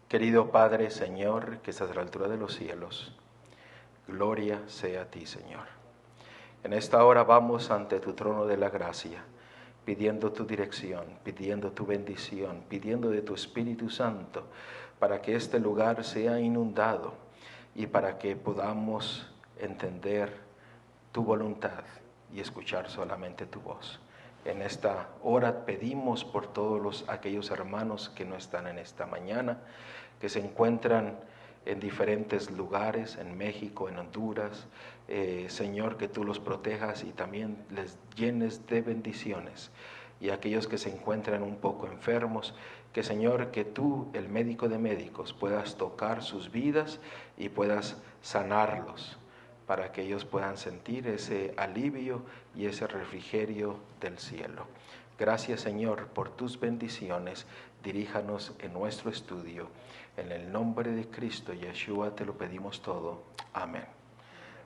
Querido Padre, Señor, que estás a la altura de los cielos, gloria sea a ti, Señor. En esta hora vamos ante tu trono de la gracia, pidiendo tu dirección, pidiendo tu bendición, pidiendo de tu Espíritu Santo, para que este lugar sea inundado y para que podamos entender tu voluntad y escuchar solamente tu voz. En esta hora pedimos por todos aquellos hermanos que no están en esta mañana, que se encuentran en diferentes lugares, en México, en Honduras. Señor, que tú los protejas y también les llenes de bendiciones. Y aquellos que se encuentran un poco enfermos, que Señor, que tú, el médico de médicos, puedas tocar sus vidas y puedas sanarlos, para que ellos puedan sentir ese alivio y ese refrigerio del cielo. Gracias, Señor, por tus bendiciones. Diríjanos en nuestro estudio. En el nombre de Cristo Yeshua te lo pedimos todo. Amén.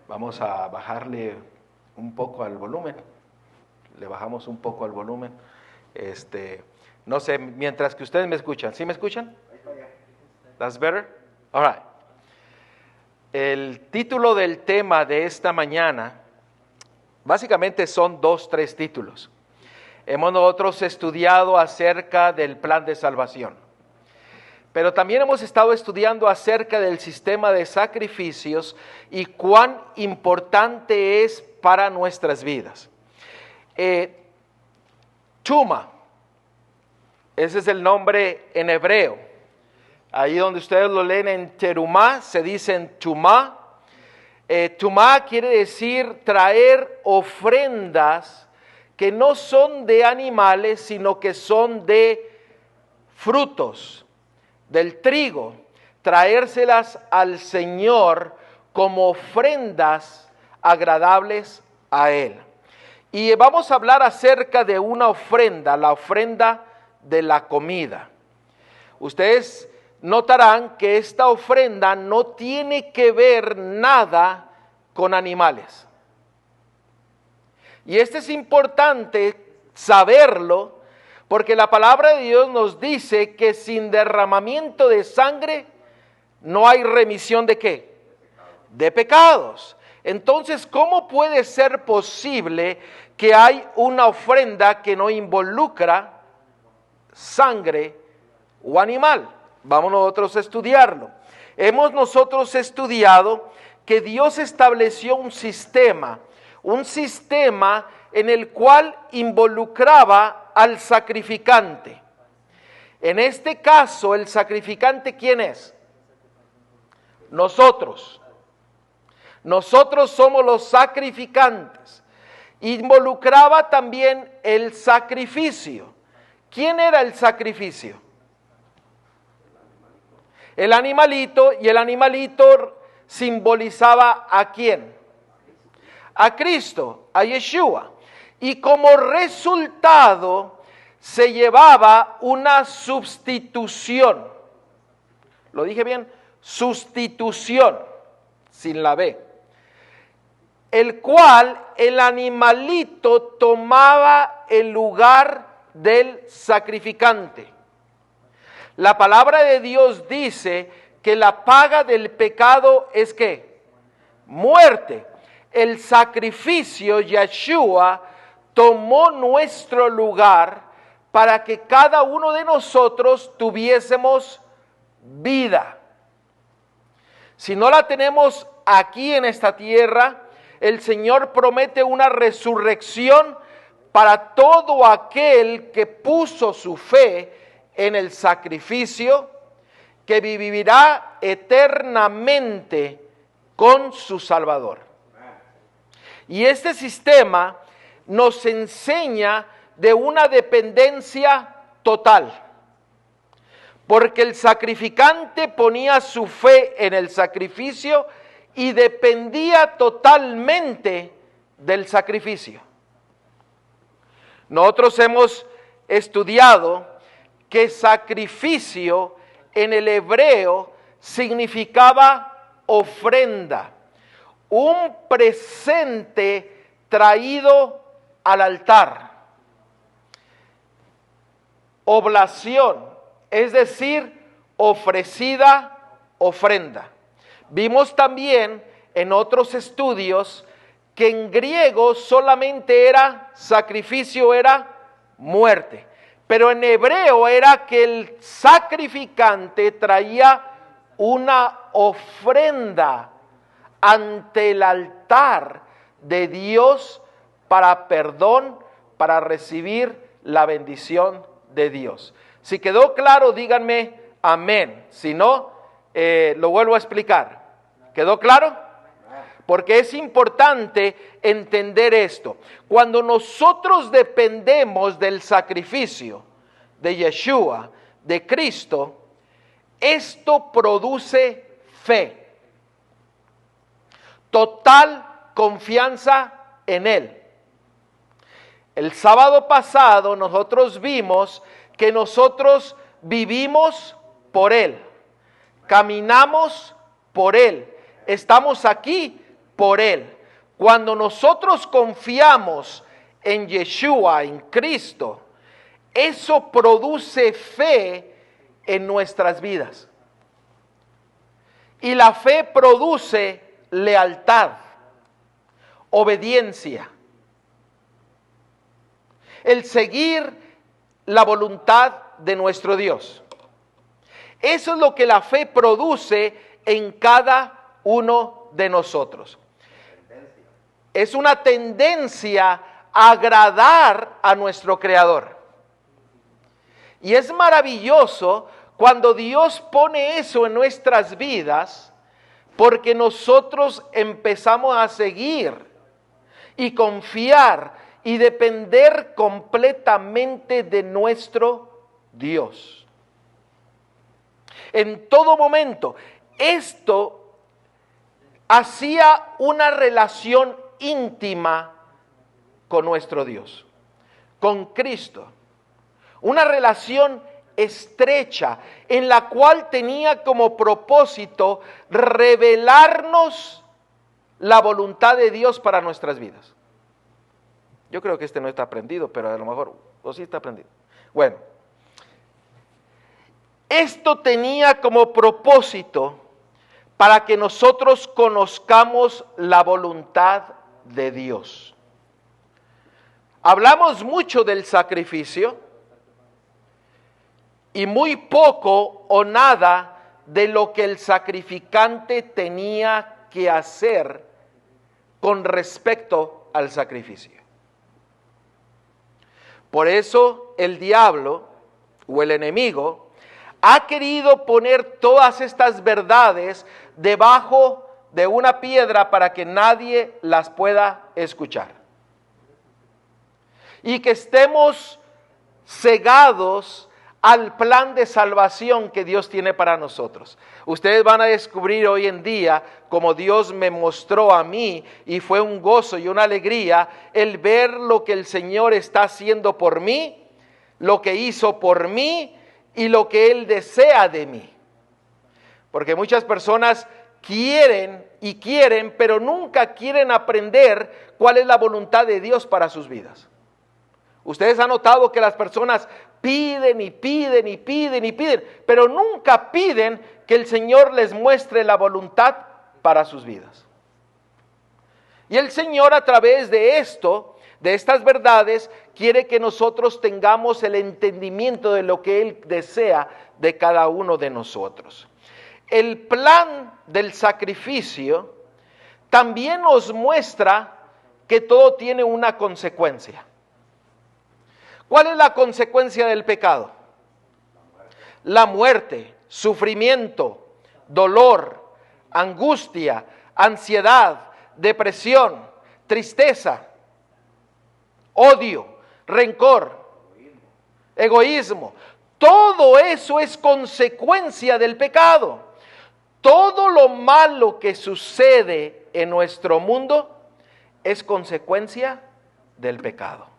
Vamos a bajarle un poco al volumen. Le bajamos un poco al volumen. No sé, mientras que ustedes me escuchan. ¿Sí me escuchan? That's better? All right. El título del tema de esta mañana, básicamente son 3 títulos. Hemos nosotros estudiado acerca del plan de salvación, pero también hemos estado estudiando acerca del sistema de sacrificios y cuán importante es para nuestras vidas. Tuma, ese es el nombre en hebreo. Ahí donde ustedes lo leen en terumá, se dice en tumá. Tumá quiere decir traer ofrendas que no son de animales, sino que son de frutos, del trigo. Traérselas al Señor como ofrendas agradables a Él. Y vamos a hablar acerca de una ofrenda, la ofrenda de la comida. Ustedes notarán que esta ofrenda no tiene que ver nada con animales. Y es importante saberlo, porque la palabra de Dios nos dice que sin derramamiento de sangre no hay remisión ¿de qué? De pecados. Entonces, ¿cómo puede ser posible que hay una ofrenda que no involucra sangre o animal? Vamos nosotros a estudiarlo. Hemos nosotros estudiado que Dios estableció un sistema en el cual involucraba al sacrificante. En este caso, el sacrificante, ¿quién es? Nosotros. Nosotros somos los sacrificantes. Involucraba también el sacrificio. ¿Quién era el sacrificio? El animalito, y el animalito simbolizaba ¿a quién? A Cristo, a Yeshua. Y como resultado se llevaba una sustitución. ¿Lo dije bien? Sustitución, sin la B. El cual el animalito tomaba el lugar del sacrificante. La palabra de Dios dice que la paga del pecado es ¿qué? Muerte. El sacrificio, Yeshua, tomó nuestro lugar para que cada uno de nosotros tuviésemos vida. Si no la tenemos aquí en esta tierra, el Señor promete una resurrección para todo aquel que puso su fe en el sacrificio, que vivirá eternamente con su Salvador. Y este sistema nos enseña de una dependencia total, porque el sacrificante ponía su fe en el sacrificio y dependía totalmente del sacrificio. Nosotros hemos estudiado que sacrificio en el hebreo significaba ofrenda, un presente traído al altar. Oblación, es decir, ofrecida ofrenda. Vimos también en otros estudios que en griego solamente era sacrificio, era muerte. Pero en hebreo era que el sacrificante traía una ofrenda ante el altar de Dios para perdón, para recibir la bendición de Dios. Si quedó claro, díganme amén. Si no, lo vuelvo a explicar. ¿Quedó claro? Porque es importante entender esto. Cuando nosotros dependemos del sacrificio de Yeshua, de Cristo, esto produce fe. Total confianza en Él. El sábado pasado nosotros vimos que nosotros vivimos por Él, caminamos por Él, estamos aquí por Él. Cuando nosotros confiamos en Yeshua, en Cristo, eso produce fe en nuestras vidas. Y la fe produce lealtad, obediencia, el seguir la voluntad de nuestro Dios. Eso es lo que la fe produce en cada uno de nosotros. Es una tendencia a agradar a nuestro Creador. Y es maravilloso cuando Dios pone eso en nuestras vidas, porque nosotros empezamos a seguir y confiar y depender completamente de nuestro Dios. En todo momento, esto hacía una relación íntima con nuestro Dios, con Cristo. Una relación estrecha en la cual tenía como propósito revelarnos la voluntad de Dios para nuestras vidas. Yo creo que este no está aprendido, pero a lo mejor, o sí está aprendido. Bueno, esto tenía como propósito para que nosotros conozcamos la voluntad de Dios. Hablamos mucho del sacrificio y muy poco o nada de lo que el sacrificante tenía que hacer con respecto al sacrificio. Por eso el diablo o el enemigo ha querido poner todas estas verdades debajo de una piedra para que nadie las pueda escuchar. Y que estemos cegados al plan de salvación que Dios tiene para nosotros. Ustedes van a descubrir hoy en día, como Dios me mostró a mí, y fue un gozo y una alegría, el ver lo que el Señor está haciendo por mí, lo que hizo por mí y lo que Él desea de mí. Porque muchas personas quieren, pero nunca quieren aprender cuál es la voluntad de Dios para sus vidas. Ustedes han notado que las personas piden y piden y piden y piden, pero nunca piden que el Señor les muestre la voluntad para sus vidas. Y el Señor, a través de esto, de estas verdades, quiere que nosotros tengamos el entendimiento de lo que Él desea de cada uno de nosotros. El plan del sacrificio también nos muestra que todo tiene una consecuencia. ¿Cuál es la consecuencia del pecado? La muerte, sufrimiento, dolor, angustia, ansiedad, depresión, tristeza, odio, rencor, egoísmo. Todo eso es consecuencia del pecado. Todo lo malo que sucede en nuestro mundo es consecuencia del pecado.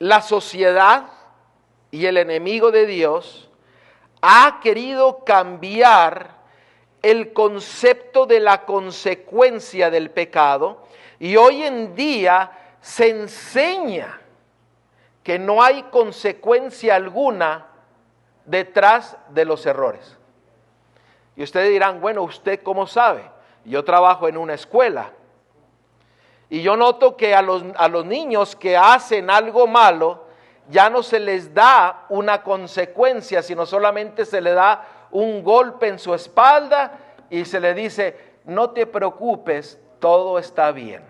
La sociedad y el enemigo de Dios ha querido cambiar el concepto de la consecuencia del pecado, y hoy en día se enseña que no hay consecuencia alguna detrás de los errores. Y ustedes dirán, bueno, ¿usted cómo sabe? Yo trabajo en una escuela y yo noto que a los niños que hacen algo malo ya no se les da una consecuencia, sino solamente se le da un golpe en su espalda y se le dice, no te preocupes, todo está bien.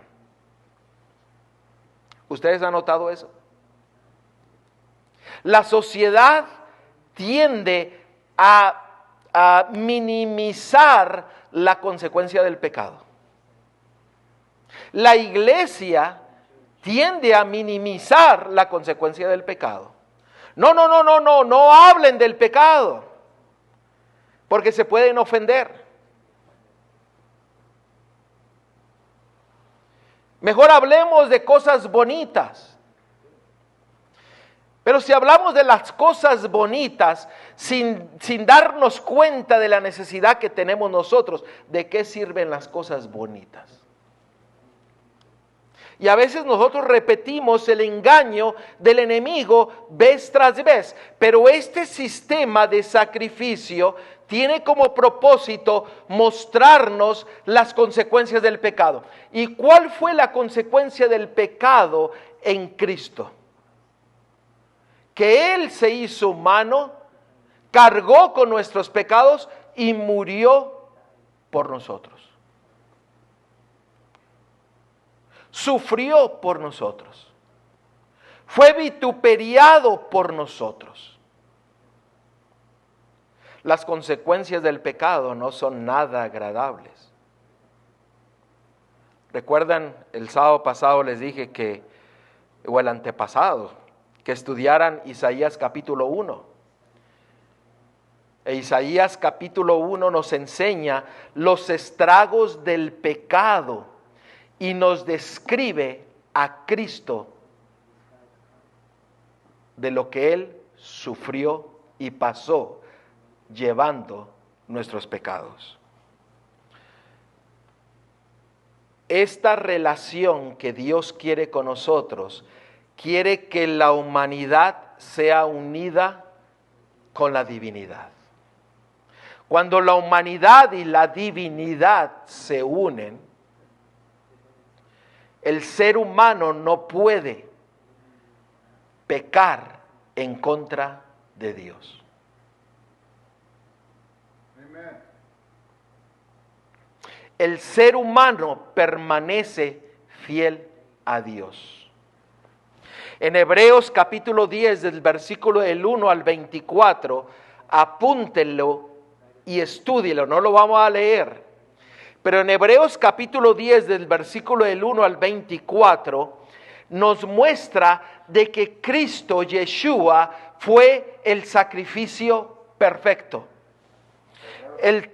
¿Ustedes han notado eso? La sociedad tiende a minimizar la consecuencia del pecado. La iglesia tiende a minimizar la consecuencia del pecado. No hablen del pecado, porque se pueden ofender. Mejor hablemos de cosas bonitas. Pero si hablamos de las cosas bonitas sin darnos cuenta de la necesidad que tenemos nosotros, ¿de qué sirven las cosas bonitas? Y a veces nosotros repetimos el engaño del enemigo vez tras vez, pero este sistema de sacrificio tiene como propósito mostrarnos las consecuencias del pecado. ¿Y cuál fue la consecuencia del pecado en Cristo? Que Él se hizo humano, cargó con nuestros pecados y murió por nosotros. Sufrió por nosotros. Fue vituperiado por nosotros. Las consecuencias del pecado no son nada agradables. ¿Recuerdan? El sábado pasado les dije o el antepasado, que estudiaran Isaías capítulo 1. E Isaías capítulo 1 nos enseña los estragos del pecado y nos describe a Cristo de lo que Él sufrió y pasó llevando nuestros pecados. Esta relación que Dios quiere con nosotros, quiere que la humanidad sea unida con la divinidad. Cuando la humanidad y la divinidad se unen, el ser humano no puede pecar en contra de Dios. Amen. El ser humano permanece fiel a Dios. En Hebreos capítulo 10, del versículo del 1 al 24, apúntenlo y estúdielo, no lo vamos a leer. Pero en Hebreos capítulo 10, del versículo del 1 al 24, nos muestra de que Cristo, Yeshua, fue el sacrificio perfecto. El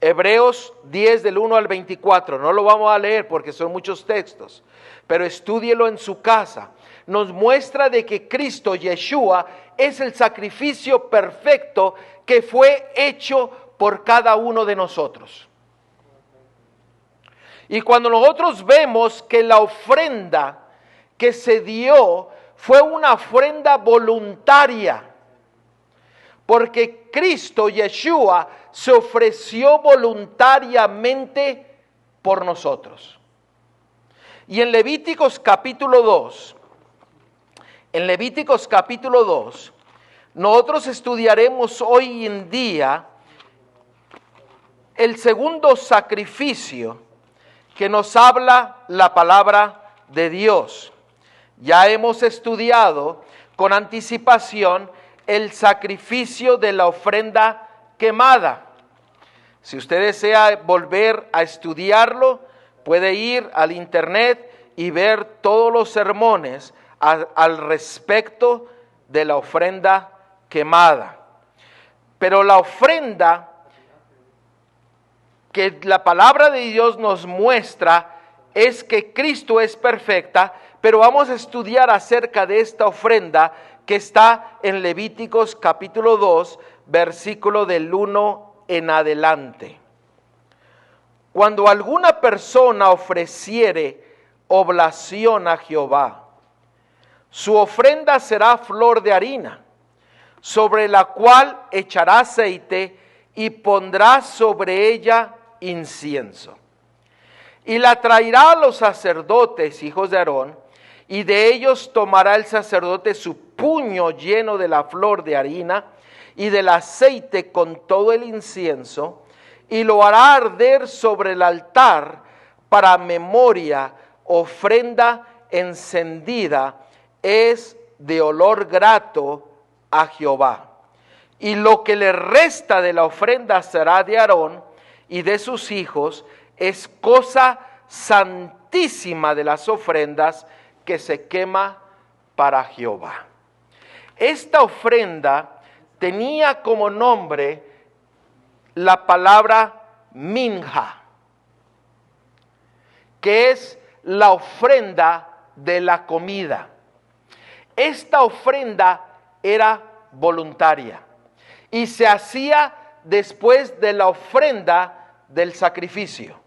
Hebreos 10, del 1 al 24, no lo vamos a leer porque son muchos textos, pero estúdielo en su casa. Nos muestra de que Cristo, Yeshua, es el sacrificio perfecto que fue hecho por cada uno de nosotros. Y cuando nosotros vemos que la ofrenda que se dio fue una ofrenda voluntaria, porque Cristo, Yeshua, se ofreció voluntariamente por nosotros. Y en Levíticos capítulo 2, nosotros estudiaremos hoy en día el segundo sacrificio que nos habla la palabra de Dios. Ya hemos estudiado con anticipación el sacrificio de la ofrenda quemada. Si usted desea volver a estudiarlo, puede ir al internet y ver todos los sermones al respecto de la ofrenda quemada. Pero la ofrenda que la palabra de Dios nos muestra es que Cristo es perfecta, pero vamos a estudiar acerca de esta ofrenda que está en Levíticos capítulo 2, versículo del 1 en adelante. Cuando alguna persona ofreciere oblación a Jehová, Su ofrenda será flor de harina, sobre la cual echará aceite y pondrá sobre ella incienso. Y la traerá a los sacerdotes, hijos de Aarón, y de ellos tomará el sacerdote su puño lleno de la flor de harina y del aceite con todo el incienso, y lo hará arder sobre el altar para memoria, ofrenda encendida, es de olor grato a Jehová. Y lo que le resta de la ofrenda será de Aarón y de sus hijos, es cosa santísima de las ofrendas que se quema para Jehová. Esta ofrenda tenía como nombre la palabra minja, que es la ofrenda de la comida. Esta ofrenda era voluntaria y se hacía después de la ofrenda del sacrificio.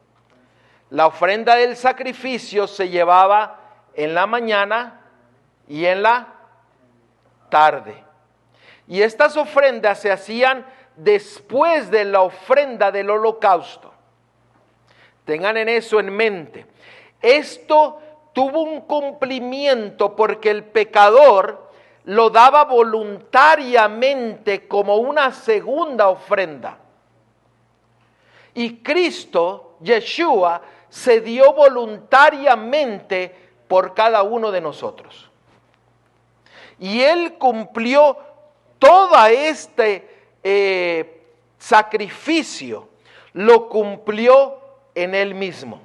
La ofrenda del sacrificio se llevaba en la mañana y en la tarde. Y estas ofrendas se hacían después de la ofrenda del holocausto. Tengan eso en mente. Esto tuvo un cumplimiento porque el pecador lo daba voluntariamente como una segunda ofrenda. Y Cristo, Yeshua, se dio voluntariamente por cada uno de nosotros. Y Él cumplió todo este sacrificio, lo cumplió en Él mismo.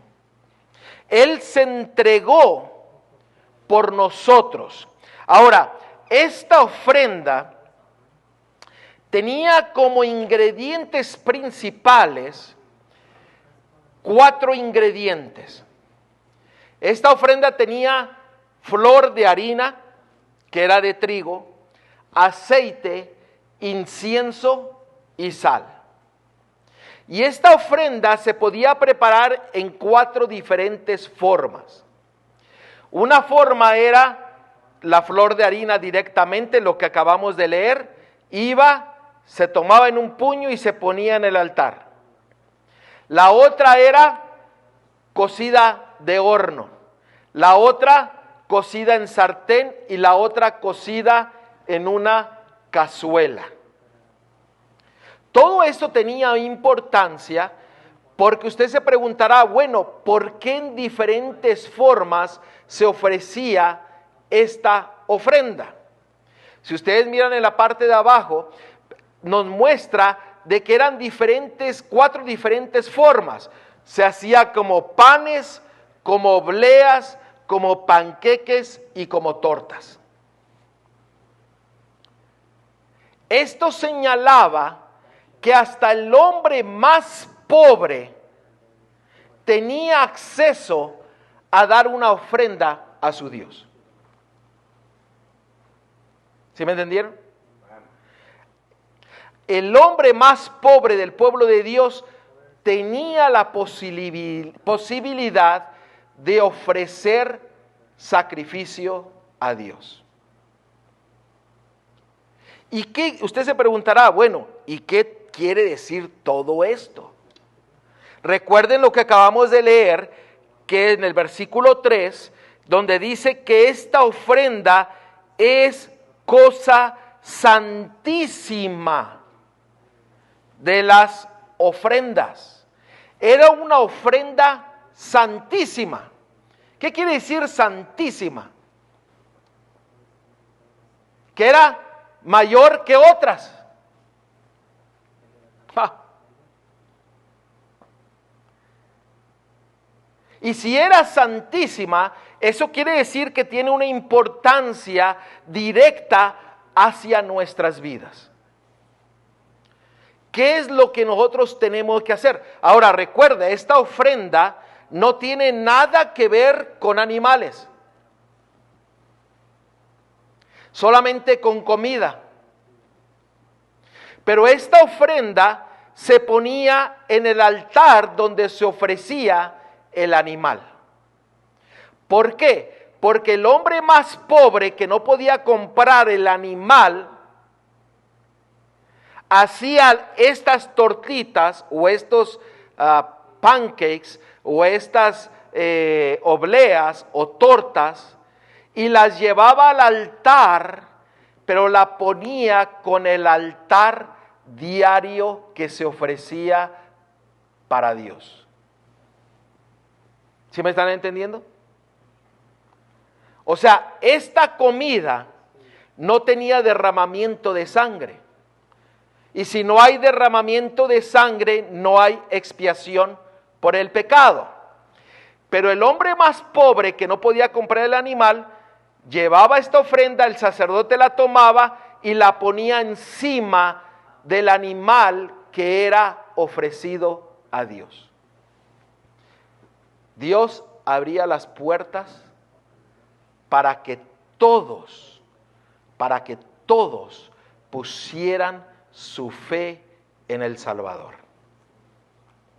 Él se entregó por nosotros. Ahora, esta ofrenda tenía como ingredientes principales 4 ingredientes. Esta ofrenda tenía flor de harina, que era de trigo, aceite, incienso y sal. Y esta ofrenda se podía preparar en 4 diferentes formas. Una forma era la flor de harina directamente, lo que acabamos de leer, se tomaba en un puño y se ponía en el altar. La otra era cocida de horno, la otra cocida en sartén y la otra cocida en una cazuela. Todo esto tenía importancia porque usted se preguntará, bueno, ¿por qué en diferentes formas se ofrecía esta ofrenda? Si ustedes miran en la parte de abajo, nos muestra de que eran 4 diferentes formas. Se hacía como panes, como obleas, como panqueques y como tortas. Esto señalaba que hasta el hombre más pobre tenía acceso a dar una ofrenda a su Dios. ¿Sí me entendieron? El hombre más pobre del pueblo de Dios tenía la posibilidad de ofrecer sacrificio a Dios. ¿Y qué? Usted se preguntará, bueno, ¿y qué quiere decir todo esto? Recuerden lo que acabamos de leer, que en el versículo 3, donde dice que esta ofrenda es cosa santísima de las ofrendas. Era una ofrenda santísima. ¿Qué quiere decir santísima? Que era mayor que otras. Y si era santísima, eso quiere decir que tiene una importancia directa hacia nuestras vidas. ¿Qué es lo que nosotros tenemos que hacer? Ahora, recuerda, esta ofrenda no tiene nada que ver con animales, solamente con comida. Pero esta ofrenda se ponía en el altar donde se ofrecía el animal. ¿Por qué? Porque el hombre más pobre que no podía comprar el animal, hacía estas tortitas o estos pancakes o estas obleas o tortas y las llevaba al altar, pero la ponía con el altar diario que se ofrecía para Dios. ¿Sí me están entendiendo? O sea, esta comida no tenía derramamiento de sangre. Y si no hay derramamiento de sangre, no hay expiación por el pecado. Pero el hombre más pobre que no podía comprar el animal, llevaba esta ofrenda, el sacerdote la tomaba y la ponía encima del animal que era ofrecido a Dios. Dios abría las puertas para que todos pusieran su fe en el Salvador.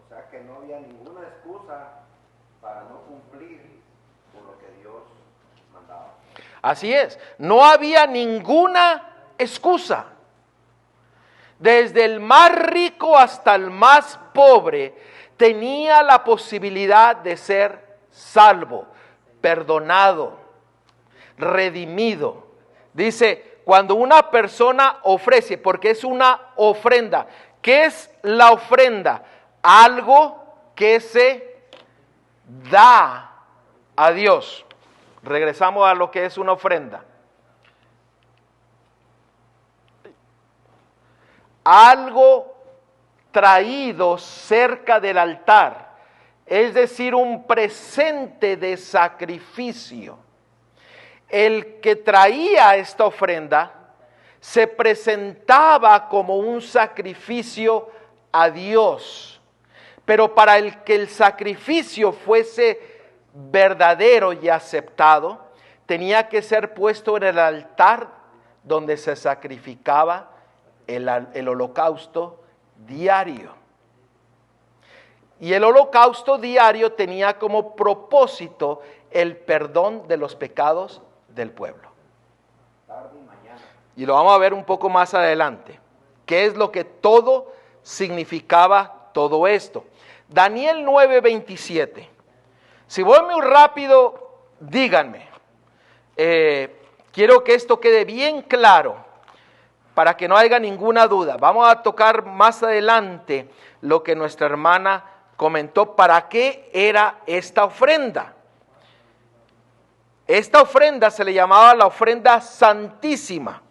O sea que no había ninguna excusa para no cumplir con lo que Dios mandaba. Así es, no había ninguna excusa. Desde el más rico hasta el más pobre tenía la posibilidad de ser salvo, perdonado, redimido. Dice, cuando una persona ofrece, porque es una ofrenda. ¿Qué es la ofrenda? Algo que se da a Dios. Regresamos a lo que es una ofrenda. Algo traído cerca del altar, es decir, un presente de sacrificio. El que traía esta ofrenda se presentaba como un sacrificio a Dios, pero para el que el sacrificio fuese verdadero y aceptado, tenía que ser puesto en el altar donde se sacrificaba el holocausto diario. Y el holocausto diario tenía como propósito el perdón de los pecados del pueblo. Y lo vamos a ver un poco más adelante. ¿Qué es lo que todo significaba todo esto? Daniel 9:27. Si voy muy rápido, díganme. Quiero que esto quede bien claro para que no haya ninguna duda. Vamos a tocar más adelante lo que nuestra hermana comentó. ¿Para qué era esta ofrenda? Esta ofrenda se le llamaba la ofrenda santísima.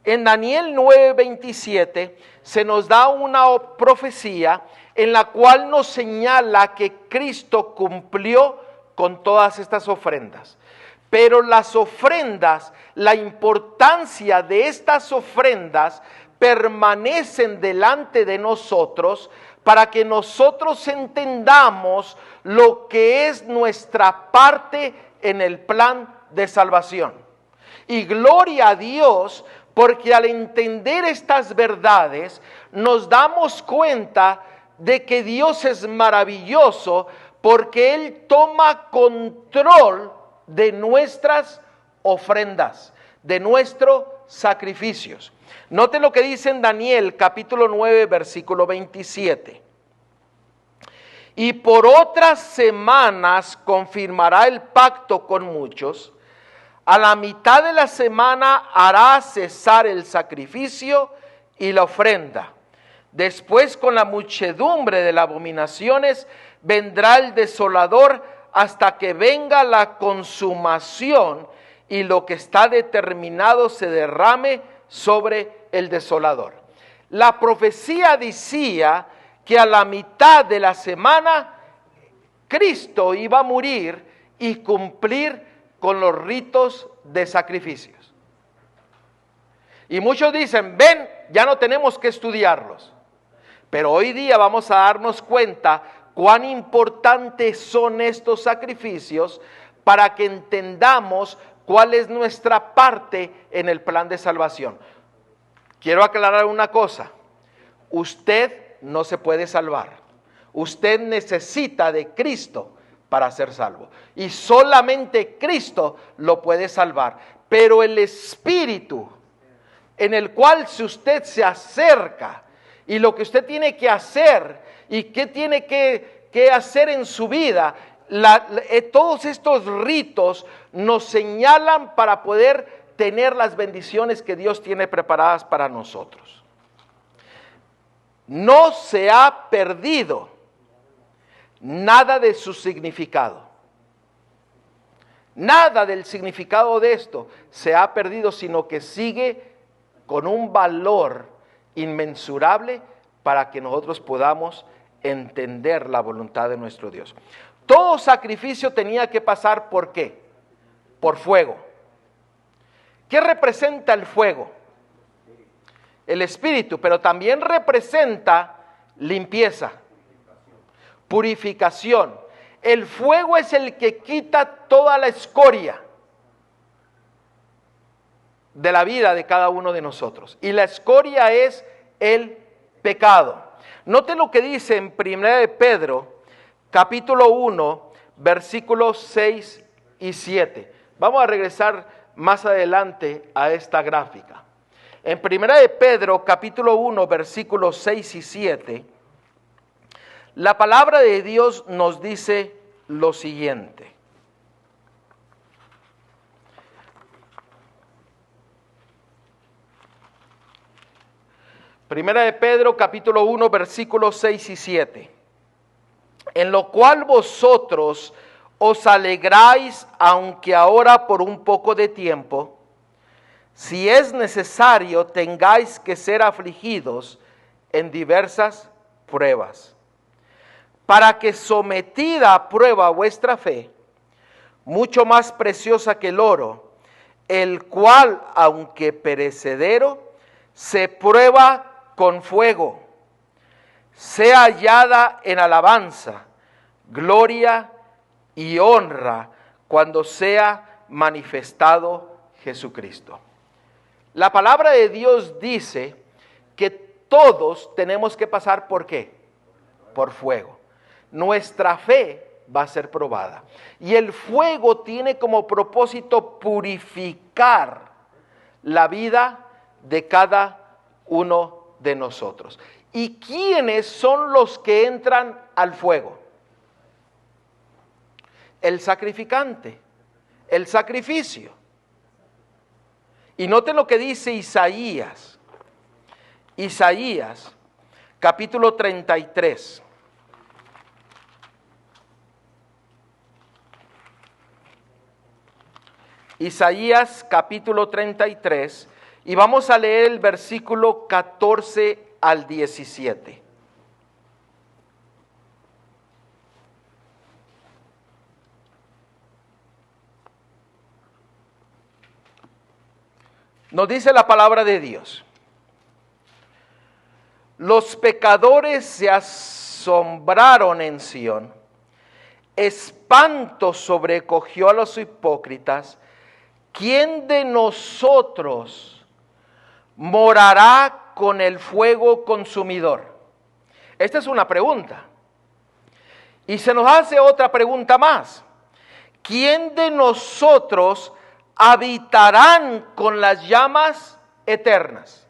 En Daniel 9:27 se nos da una profecía en la cual nos señala que Cristo cumplió con todas estas ofrendas. Pero las ofrendas, la importancia de estas ofrendas permanecen delante de nosotros para que nosotros entendamos lo que es nuestra parte en el plan de salvación. Y gloria a Dios, porque al entender estas verdades nos damos cuenta de que Dios es maravilloso, porque Él toma control de nuestras ofrendas, de nuestros sacrificios. Noten lo que dice en Daniel capítulo 9 versículo 27. Y por otras semanas confirmará el pacto con muchos. A la mitad de la semana hará cesar el sacrificio y la ofrenda. Después, con la muchedumbre de las abominaciones, vendrá el desolador hasta que venga la consumación y lo que está determinado se derrame sobre el desolador. La profecía decía que a la mitad de la semana Cristo iba a morir y cumplir con los ritos de sacrificios. Y muchos dicen, ven, ya no tenemos que estudiarlos. Pero hoy día vamos a darnos cuenta cuán importantes son estos sacrificios para que entendamos cuál es nuestra parte en el plan de salvación. Quiero aclarar una cosa. Usted no se puede salvar. Usted necesita de Cristo para ser salvo. Y solamente Cristo lo puede salvar. Pero el Espíritu en el cual si usted se acerca y lo que usted tiene que hacer y qué tiene que hacer en su vida, todos estos ritos nos señalan para poder tener las bendiciones que Dios tiene preparadas para nosotros. No se ha perdido nada de su significado. Nada del significado de esto se ha perdido, sino que sigue con un valor inmensurable para que nosotros podamos entender la voluntad de nuestro Dios. Todo sacrificio tenía que pasar ¿por qué? Por fuego. ¿Qué representa el fuego? El espíritu, pero también representa limpieza, purificación. El fuego es el que quita toda la escoria de la vida de cada uno de nosotros. Y la escoria es el pecado. Note lo que dice en 1 de Pedro, capítulo 1, versículos 6 y 7. Vamos a regresar más adelante a esta gráfica. En 1 de Pedro, capítulo 1, versículos 6 y 7, la palabra de Dios nos dice lo siguiente. Primera de Pedro, capítulo 1, versículos 6 y 7. En lo cual vosotros os alegráis, aunque ahora por un poco de tiempo, si es necesario, tengáis que ser afligidos en diversas pruebas, para que sometida a prueba vuestra fe, mucho más preciosa que el oro, el cual, aunque perecedero, se prueba con fuego, sea hallada en alabanza, gloria y honra cuando sea manifestado Jesucristo. La palabra de Dios dice que todos tenemos que pasar ¿por qué? Por fuego. Nuestra fe va a ser probada. Y el fuego tiene como propósito purificar la vida de cada uno de nosotros. ¿Y quiénes son los que entran al fuego? El sacrificante, el sacrificio. Y noten lo que dice Isaías. Isaías, capítulo 33. Isaías, capítulo 33. Y vamos a leer el versículo 14 al 17. Nos dice la palabra de Dios: los pecadores se asombraron en Sión, espanto sobrecogió a los hipócritas. ¿Quién de nosotros morará con el fuego consumidor? Esta es una pregunta. Y se nos hace otra pregunta más. ¿Quién de nosotros habitarán con las llamas eternas?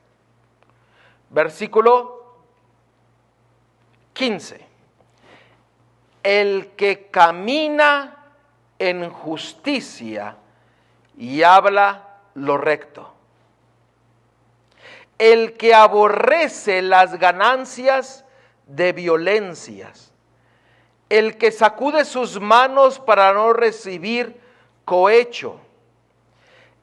Versículo 15. El que camina en justicia y habla lo recto. El que aborrece las ganancias de violencias. El que sacude sus manos para no recibir cohecho.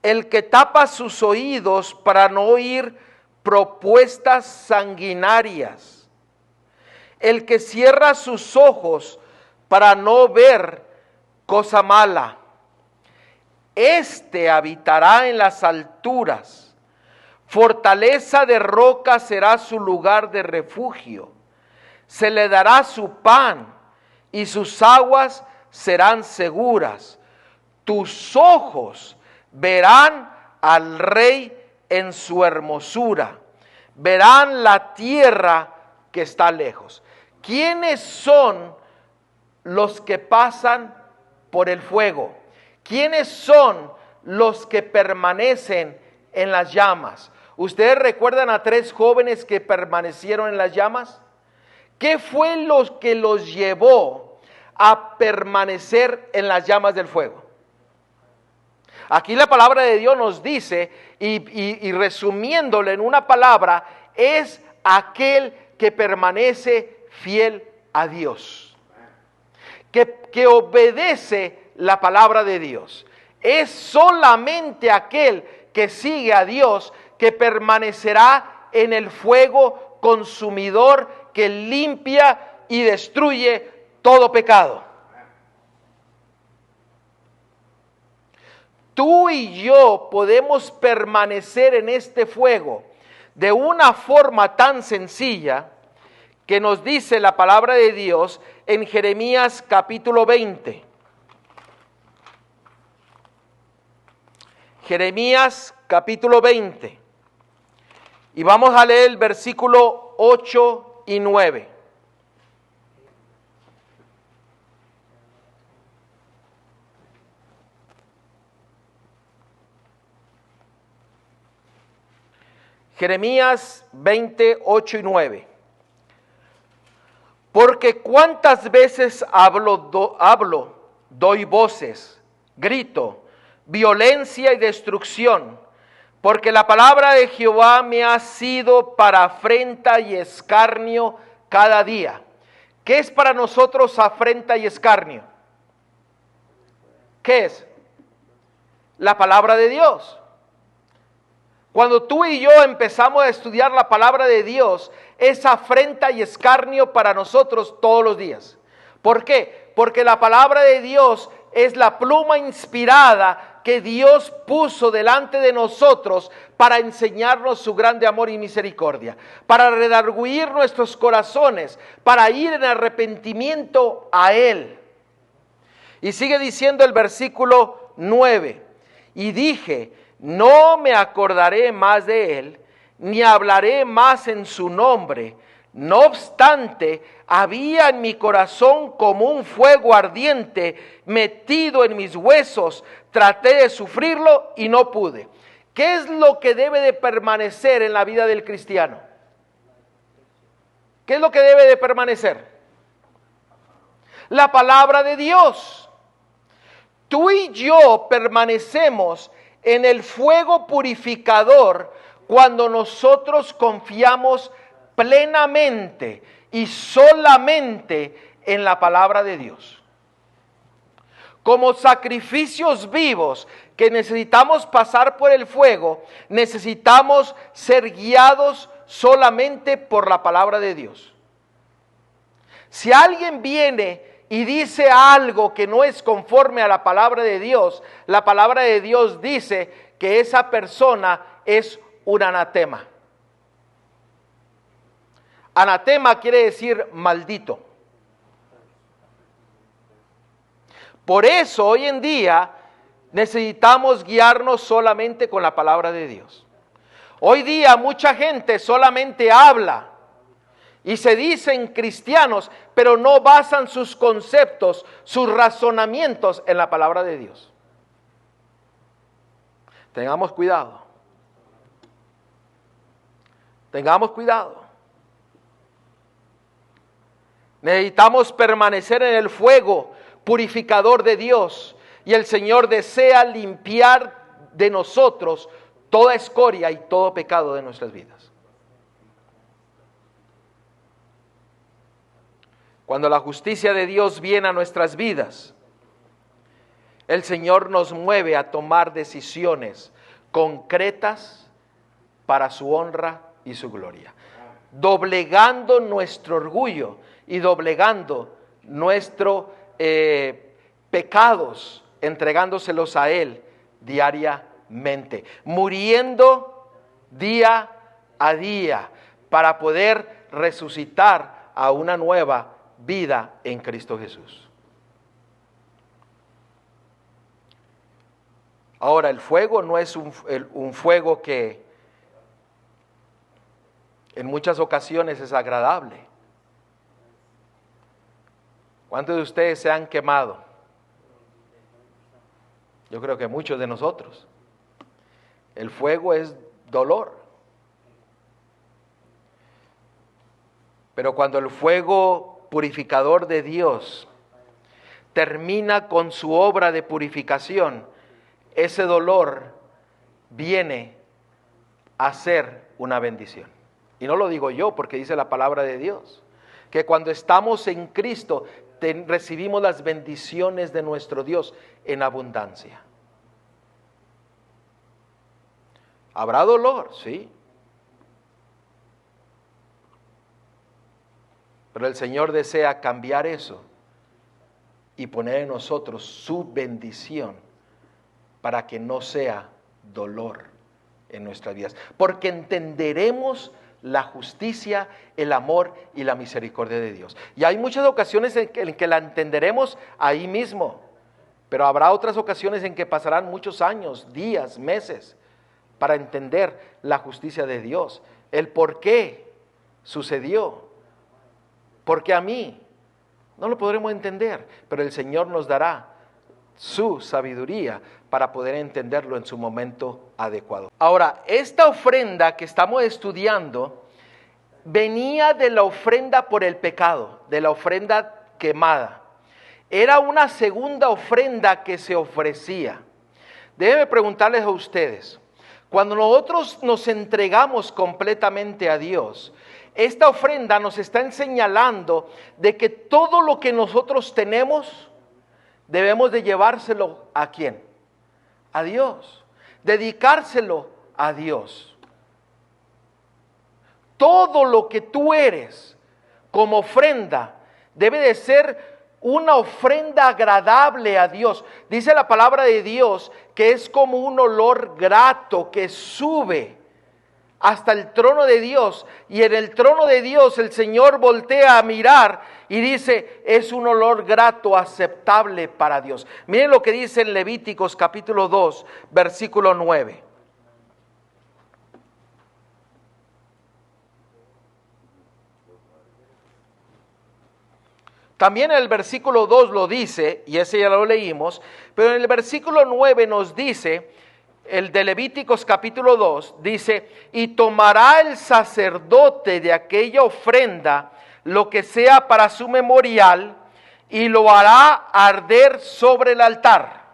El que tapa sus oídos para no oír propuestas sanguinarias. El que cierra sus ojos para no ver cosa mala. Este habitará en las alturas. Fortaleza de roca será su lugar de refugio. Se le dará su pan y sus aguas serán seguras. Tus ojos verán al Rey en su hermosura. Verán la tierra que está lejos. ¿Quiénes son los que pasan por el fuego? ¿Quiénes son los que permanecen en las llamas? ¿Ustedes recuerdan a 3 jóvenes que permanecieron en las llamas? ¿Qué fue lo que los llevó a permanecer en las llamas del fuego? Aquí la palabra de Dios nos dice, y resumiéndolo en una palabra, es aquel que permanece fiel a Dios, que obedece la palabra de Dios. Es solamente aquel que sigue a Dios que permanecerá en el fuego consumidor que limpia y destruye todo pecado. Tú y yo podemos permanecer en este fuego de una forma tan sencilla que nos dice la palabra de Dios en Jeremías capítulo 20. Jeremías capítulo 20. Y vamos a leer el versículo 8 y 9. Jeremías 20, 8 y 9. Porque cuántas veces hablo, doy voces, grito, violencia y destrucción, porque la palabra de Jehová me ha sido para afrenta y escarnio cada día. ¿Qué es para nosotros afrenta y escarnio? ¿Qué es? La palabra de Dios. Cuando tú y yo empezamos a estudiar la palabra de Dios, es afrenta y escarnio para nosotros todos los días. ¿Por qué? Porque la palabra de Dios es la pluma inspirada que Dios puso delante de nosotros para enseñarnos su grande amor y misericordia, para redarguir nuestros corazones, para ir en arrepentimiento a Él. Y sigue diciendo el versículo 9, y dije, no me acordaré más de él, ni hablaré más en su nombre. No obstante, había en mi corazón como un fuego ardiente metido en mis huesos. Traté de sufrirlo y no pude. ¿Qué es lo que debe de permanecer en la vida del cristiano? ¿Qué es lo que debe de permanecer? La palabra de Dios. Tú y yo permanecemos en el fuego purificador cuando nosotros confiamos plenamente y solamente en la palabra de Dios. Como sacrificios vivos que necesitamos pasar por el fuego, necesitamos ser guiados solamente por la palabra de Dios. Si alguien viene y dice algo que no es conforme a la palabra de Dios, la palabra de Dios dice que esa persona es un anatema. Anatema quiere decir maldito. Por eso hoy en día necesitamos guiarnos solamente con la palabra de Dios. Hoy día mucha gente solamente habla y se dicen cristianos, pero no basan sus conceptos, sus razonamientos en la palabra de Dios. Tengamos cuidado. Tengamos cuidado. Necesitamos permanecer en el fuego purificador de Dios, y el Señor desea limpiar de nosotros toda escoria y todo pecado de nuestras vidas. Cuando la justicia de Dios viene a nuestras vidas, el Señor nos mueve a tomar decisiones concretas para su honra y su gloria, doblegando nuestro orgullo y doblegando nuestros pecados, entregándoselos a Él diariamente, muriendo día a día para poder resucitar a una nueva vida en Cristo Jesús. Ahora, el fuego no es un fuego que en muchas ocasiones es agradable. ¿Cuántos de ustedes se han quemado? Yo creo que muchos de nosotros. El fuego es dolor. Pero cuando el fuego purificador de Dios termina con su obra de purificación, ese dolor viene a ser una bendición. Y no lo digo yo, porque dice la palabra de Dios, que cuando estamos en Cristo recibimos las bendiciones de nuestro Dios en abundancia. ¿Habrá dolor? Sí. Pero el Señor desea cambiar eso y poner en nosotros su bendición para que no sea dolor en nuestras vidas. Porque entenderemos la justicia, el amor y la misericordia de Dios. Y hay muchas ocasiones en que la entenderemos ahí mismo, pero habrá otras ocasiones en que pasarán muchos años, días, meses, para entender la justicia de Dios, el por qué sucedió. Porque a mí no lo podremos entender, pero el Señor nos dará su sabiduría para poder entenderlo en su momento adecuado. Ahora, esta ofrenda que estamos estudiando venía de la ofrenda por el pecado, de la ofrenda quemada. Era una segunda ofrenda que se ofrecía. Déjenme preguntarles a ustedes, cuando nosotros nos entregamos completamente a Dios, esta ofrenda nos está señalando de que todo lo que nosotros tenemos debemos de llevárselo ¿a quién? A Dios, dedicárselo a Dios. Todo lo que tú eres como ofrenda debe de ser una ofrenda agradable a Dios. Dice la palabra de Dios que es como un olor grato que sube hasta el trono de Dios, y en el trono de Dios el Señor voltea a mirar y dice, es un olor grato, aceptable para Dios. Miren lo que dice en Levíticos capítulo 2, versículo 9. También el versículo 2 lo dice, y ese ya lo leímos, pero en el versículo 9 nos dice, el de Levíticos capítulo 2, dice, y tomará el sacerdote de aquella ofrenda lo que sea para su memorial, y lo hará arder sobre el altar.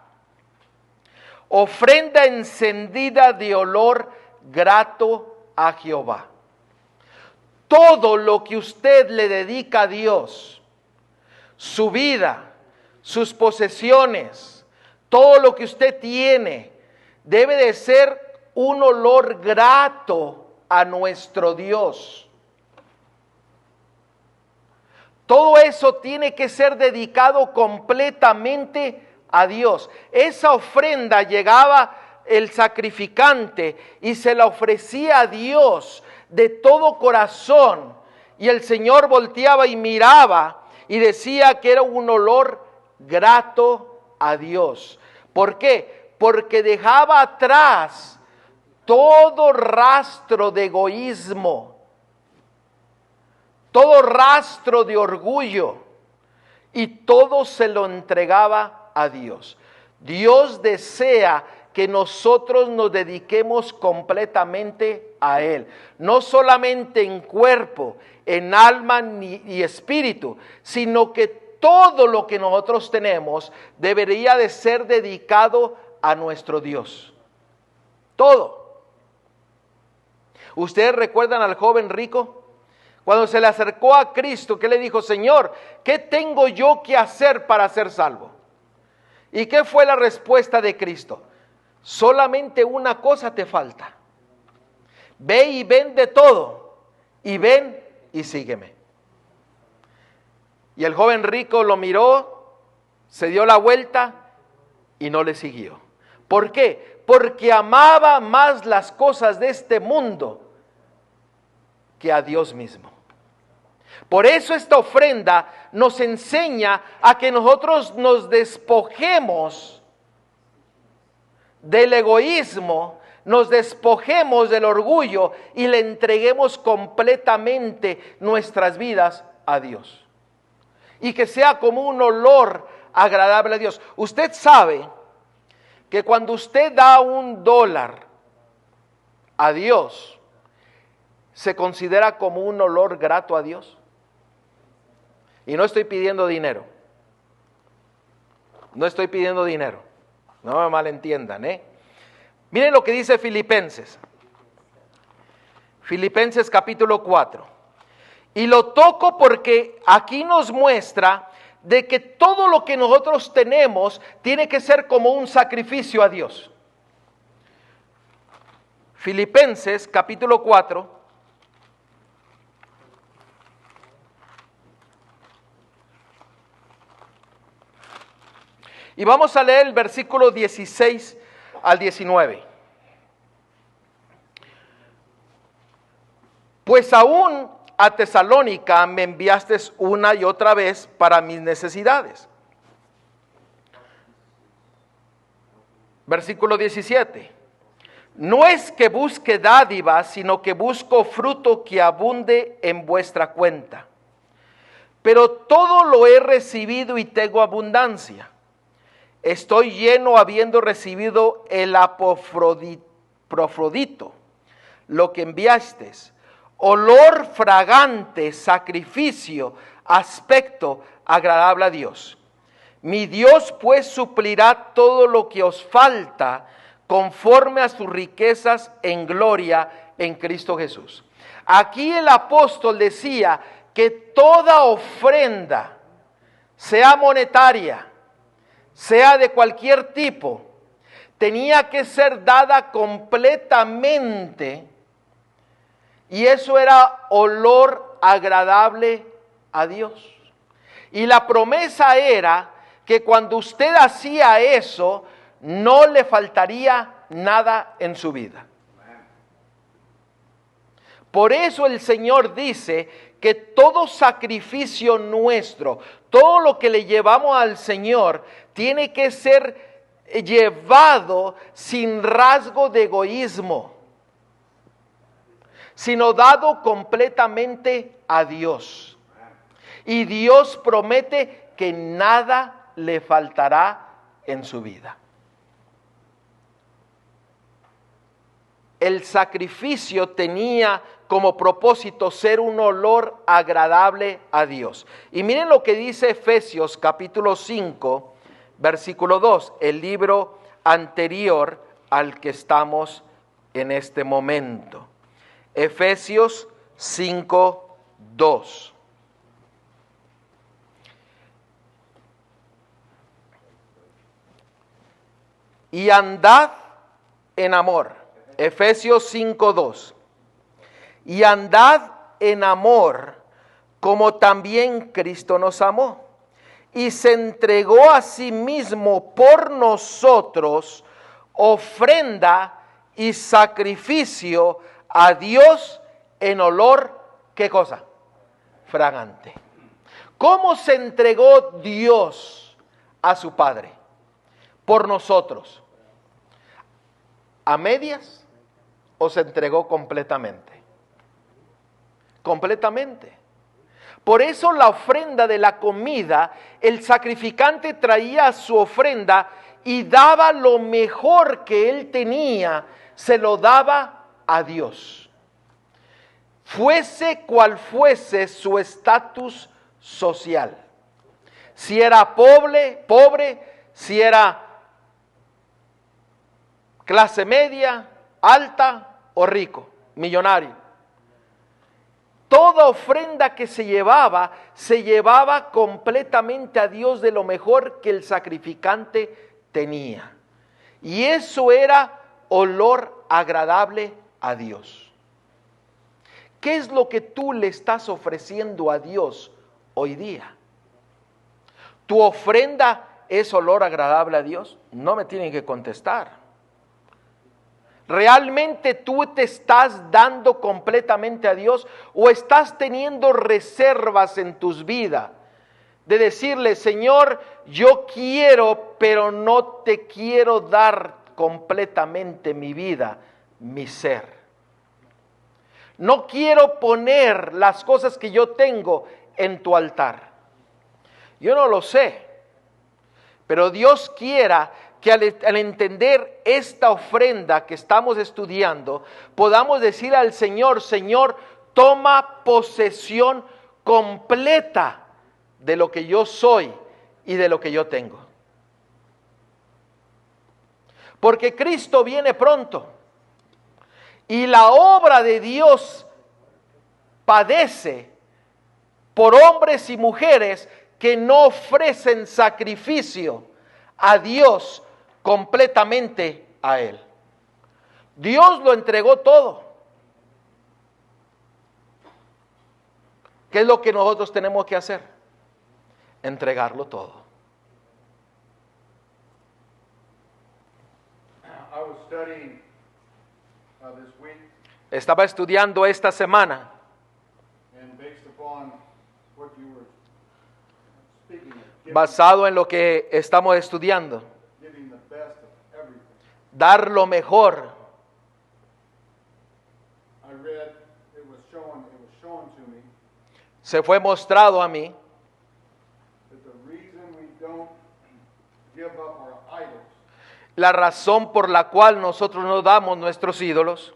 Ofrenda encendida de olor grato a Jehová. Todo lo que usted le dedica a Dios, su vida, sus posesiones, todo lo que usted tiene, debe de ser un olor grato a nuestro Dios. Todo eso tiene que ser dedicado completamente a Dios. Esa ofrenda llegaba el sacrificante y se la ofrecía a Dios de todo corazón. Y el Señor volteaba y miraba y decía que era un olor grato a Dios. ¿Por qué? Porque dejaba atrás todo rastro de egoísmo, todo rastro de orgullo, y todo se lo entregaba a Dios. Dios desea que nosotros nos dediquemos completamente a Él, no solamente en cuerpo, en alma y espíritu, sino que todo lo que nosotros tenemos debería de ser dedicado a nuestro Dios. Todo. ¿Ustedes recuerdan al joven rico? Cuando se le acercó a Cristo, ¿qué le dijo? Señor, ¿qué tengo yo que hacer para ser salvo? ¿Y qué fue la respuesta de Cristo? Solamente una cosa te falta. Ve y vende todo, y ven y sígueme. Y el joven rico lo miró, se dio la vuelta y no le siguió. ¿Por qué? Porque amaba más las cosas de este mundo que a Dios mismo. Por eso esta ofrenda nos enseña a que nosotros nos despojemos del egoísmo, nos despojemos del orgullo y le entreguemos completamente nuestras vidas a Dios. y que sea como un olor agradable a Dios. Usted sabe que cuando usted da $1 a Dios, se considera como un olor grato a Dios. Y no estoy pidiendo dinero. No estoy pidiendo dinero. No me malentiendan, ¿eh? Miren lo que dice Filipenses. Filipenses capítulo 4. Y lo toco porque aquí nos muestra de que todo lo que nosotros tenemos tiene que ser como un sacrificio a Dios. Filipenses capítulo 4. Y vamos a leer el versículo 16 al 19. Pues aún a Tesalónica me enviaste una y otra vez para mis necesidades. Versículo 17. No es que busque dádivas, sino que busco fruto que abunde en vuestra cuenta. Pero todo lo he recibido y tengo abundancia. Estoy lleno habiendo recibido el Epafrodito, lo que enviasteis, olor fragante, sacrificio, aspecto agradable a Dios. Mi Dios pues suplirá todo lo que os falta conforme a sus riquezas en gloria en Cristo Jesús. Aquí el apóstol decía que toda ofrenda, sea monetaria, sea de cualquier tipo, tenía que ser dada completamente, y eso era olor agradable a Dios. Y la promesa era que cuando usted hacía eso, no le faltaría nada en su vida. Por eso el Señor dice que todo sacrificio nuestro, todo lo que le llevamos al Señor, tiene que ser llevado sin rasgo de egoísmo, sino dado completamente a Dios. Y Dios promete que nada le faltará en su vida. El sacrificio tenía como propósito ser un olor agradable a Dios. Y miren lo que dice Efesios capítulo 5, versículo 2, el libro anterior al que estamos en este momento. Efesios 5, 2. Y andad en amor. Efesios 5, 2. Y andad en amor, como también Cristo nos amó, y se entregó a sí mismo por nosotros, ofrenda y sacrificio a Dios en olor, ¿qué cosa? Fragante. ¿Cómo se entregó Dios a su Padre? Por nosotros. ¿A medias o se entregó completamente? Completamente. Por eso la ofrenda de la comida, el sacrificante traía su ofrenda y daba lo mejor que él tenía, se lo daba a Dios. Fuese cual fuese su estatus social. Si era pobre, si era clase media, alta o rico, millonario. Toda ofrenda que se llevaba completamente a Dios de lo mejor que el sacrificante tenía. Y eso era olor agradable a Dios. ¿Qué es lo que tú le estás ofreciendo a Dios hoy día? ¿Tu ofrenda es olor agradable a Dios? No me tienen que contestar. ¿Realmente tú te estás dando completamente a Dios o estás teniendo reservas en tus vidas de decirle, Señor, yo quiero, pero no te quiero dar completamente mi vida, mi ser? No quiero poner las cosas que yo tengo en tu altar. Yo no lo sé, pero Dios quiera que al entender esta ofrenda que estamos estudiando, podamos decir al Señor, Señor, toma posesión completa de lo que yo soy y de lo que yo tengo. Porque Cristo viene pronto y la obra de Dios padece por hombres y mujeres que no ofrecen sacrificio a Dios completamente a Él. Dios lo entregó todo. ¿Qué es lo que nosotros tenemos que hacer? Entregarlo todo. I was studying this week, Estaba estudiando esta semana and based upon what you were speaking of, basado en lo que estamos estudiando, giving the best of everything. dar lo mejor. I read it was shown to me Se fue mostrado a mí that the reason we don't give up our idols la razón por la cual nosotros no damos nuestros ídolos,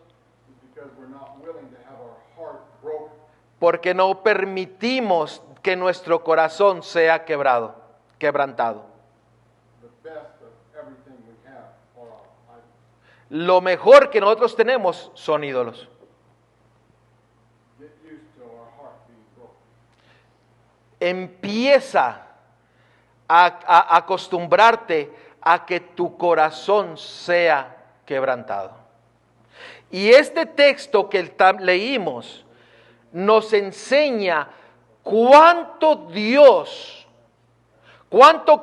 is because we're not willing to have our heart broken. porque no permitimos que nuestro corazón sea quebrantado. The best of everything we have are our idols. Lo mejor que nosotros tenemos son ídolos. Get used to our heart being broken. Empieza a acostumbrarte a que tu corazón sea quebrantado. Y este texto que leímos nos enseña cuánto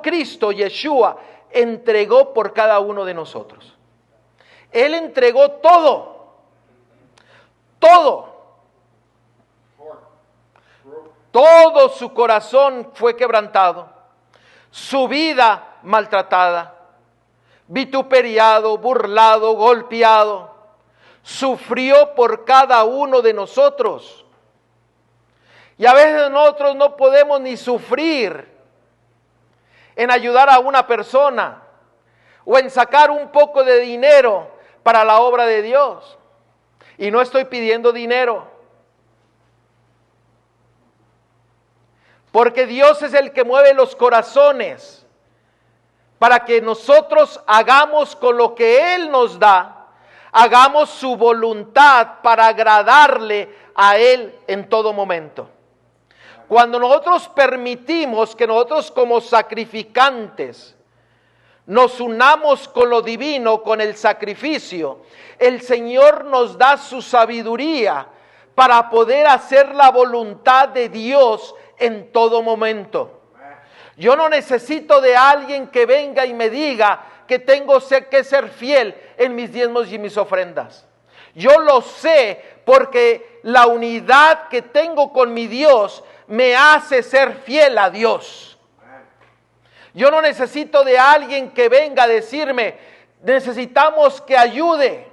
Cristo, Yeshua, entregó por cada uno de nosotros. Él entregó todo. Heart broken. Todo su corazón fue quebrantado, su vida maltratada, vituperiado, burlado, golpeado, sufrió por cada uno de nosotros. Y a veces nosotros no podemos ni sufrir en ayudar a una persona o en sacar un poco de dinero para la obra de Dios. Y no estoy pidiendo dinero, porque Dios es el que mueve los corazones para que nosotros hagamos con lo que Él nos da, hagamos su voluntad para agradarle a Él en todo momento. Cuando nosotros permitimos que nosotros como sacrificantes nos unamos con lo divino, con el sacrificio, el Señor nos da su sabiduría para poder hacer la voluntad de Dios en todo momento. Yo no necesito de alguien que venga y me diga que tengo que ser fiel en mis diezmos y mis ofrendas. Yo lo sé porque la unidad que tengo con mi Dios me hace ser fiel a Dios. Yo no necesito de alguien que venga a decirme, necesitamos que ayude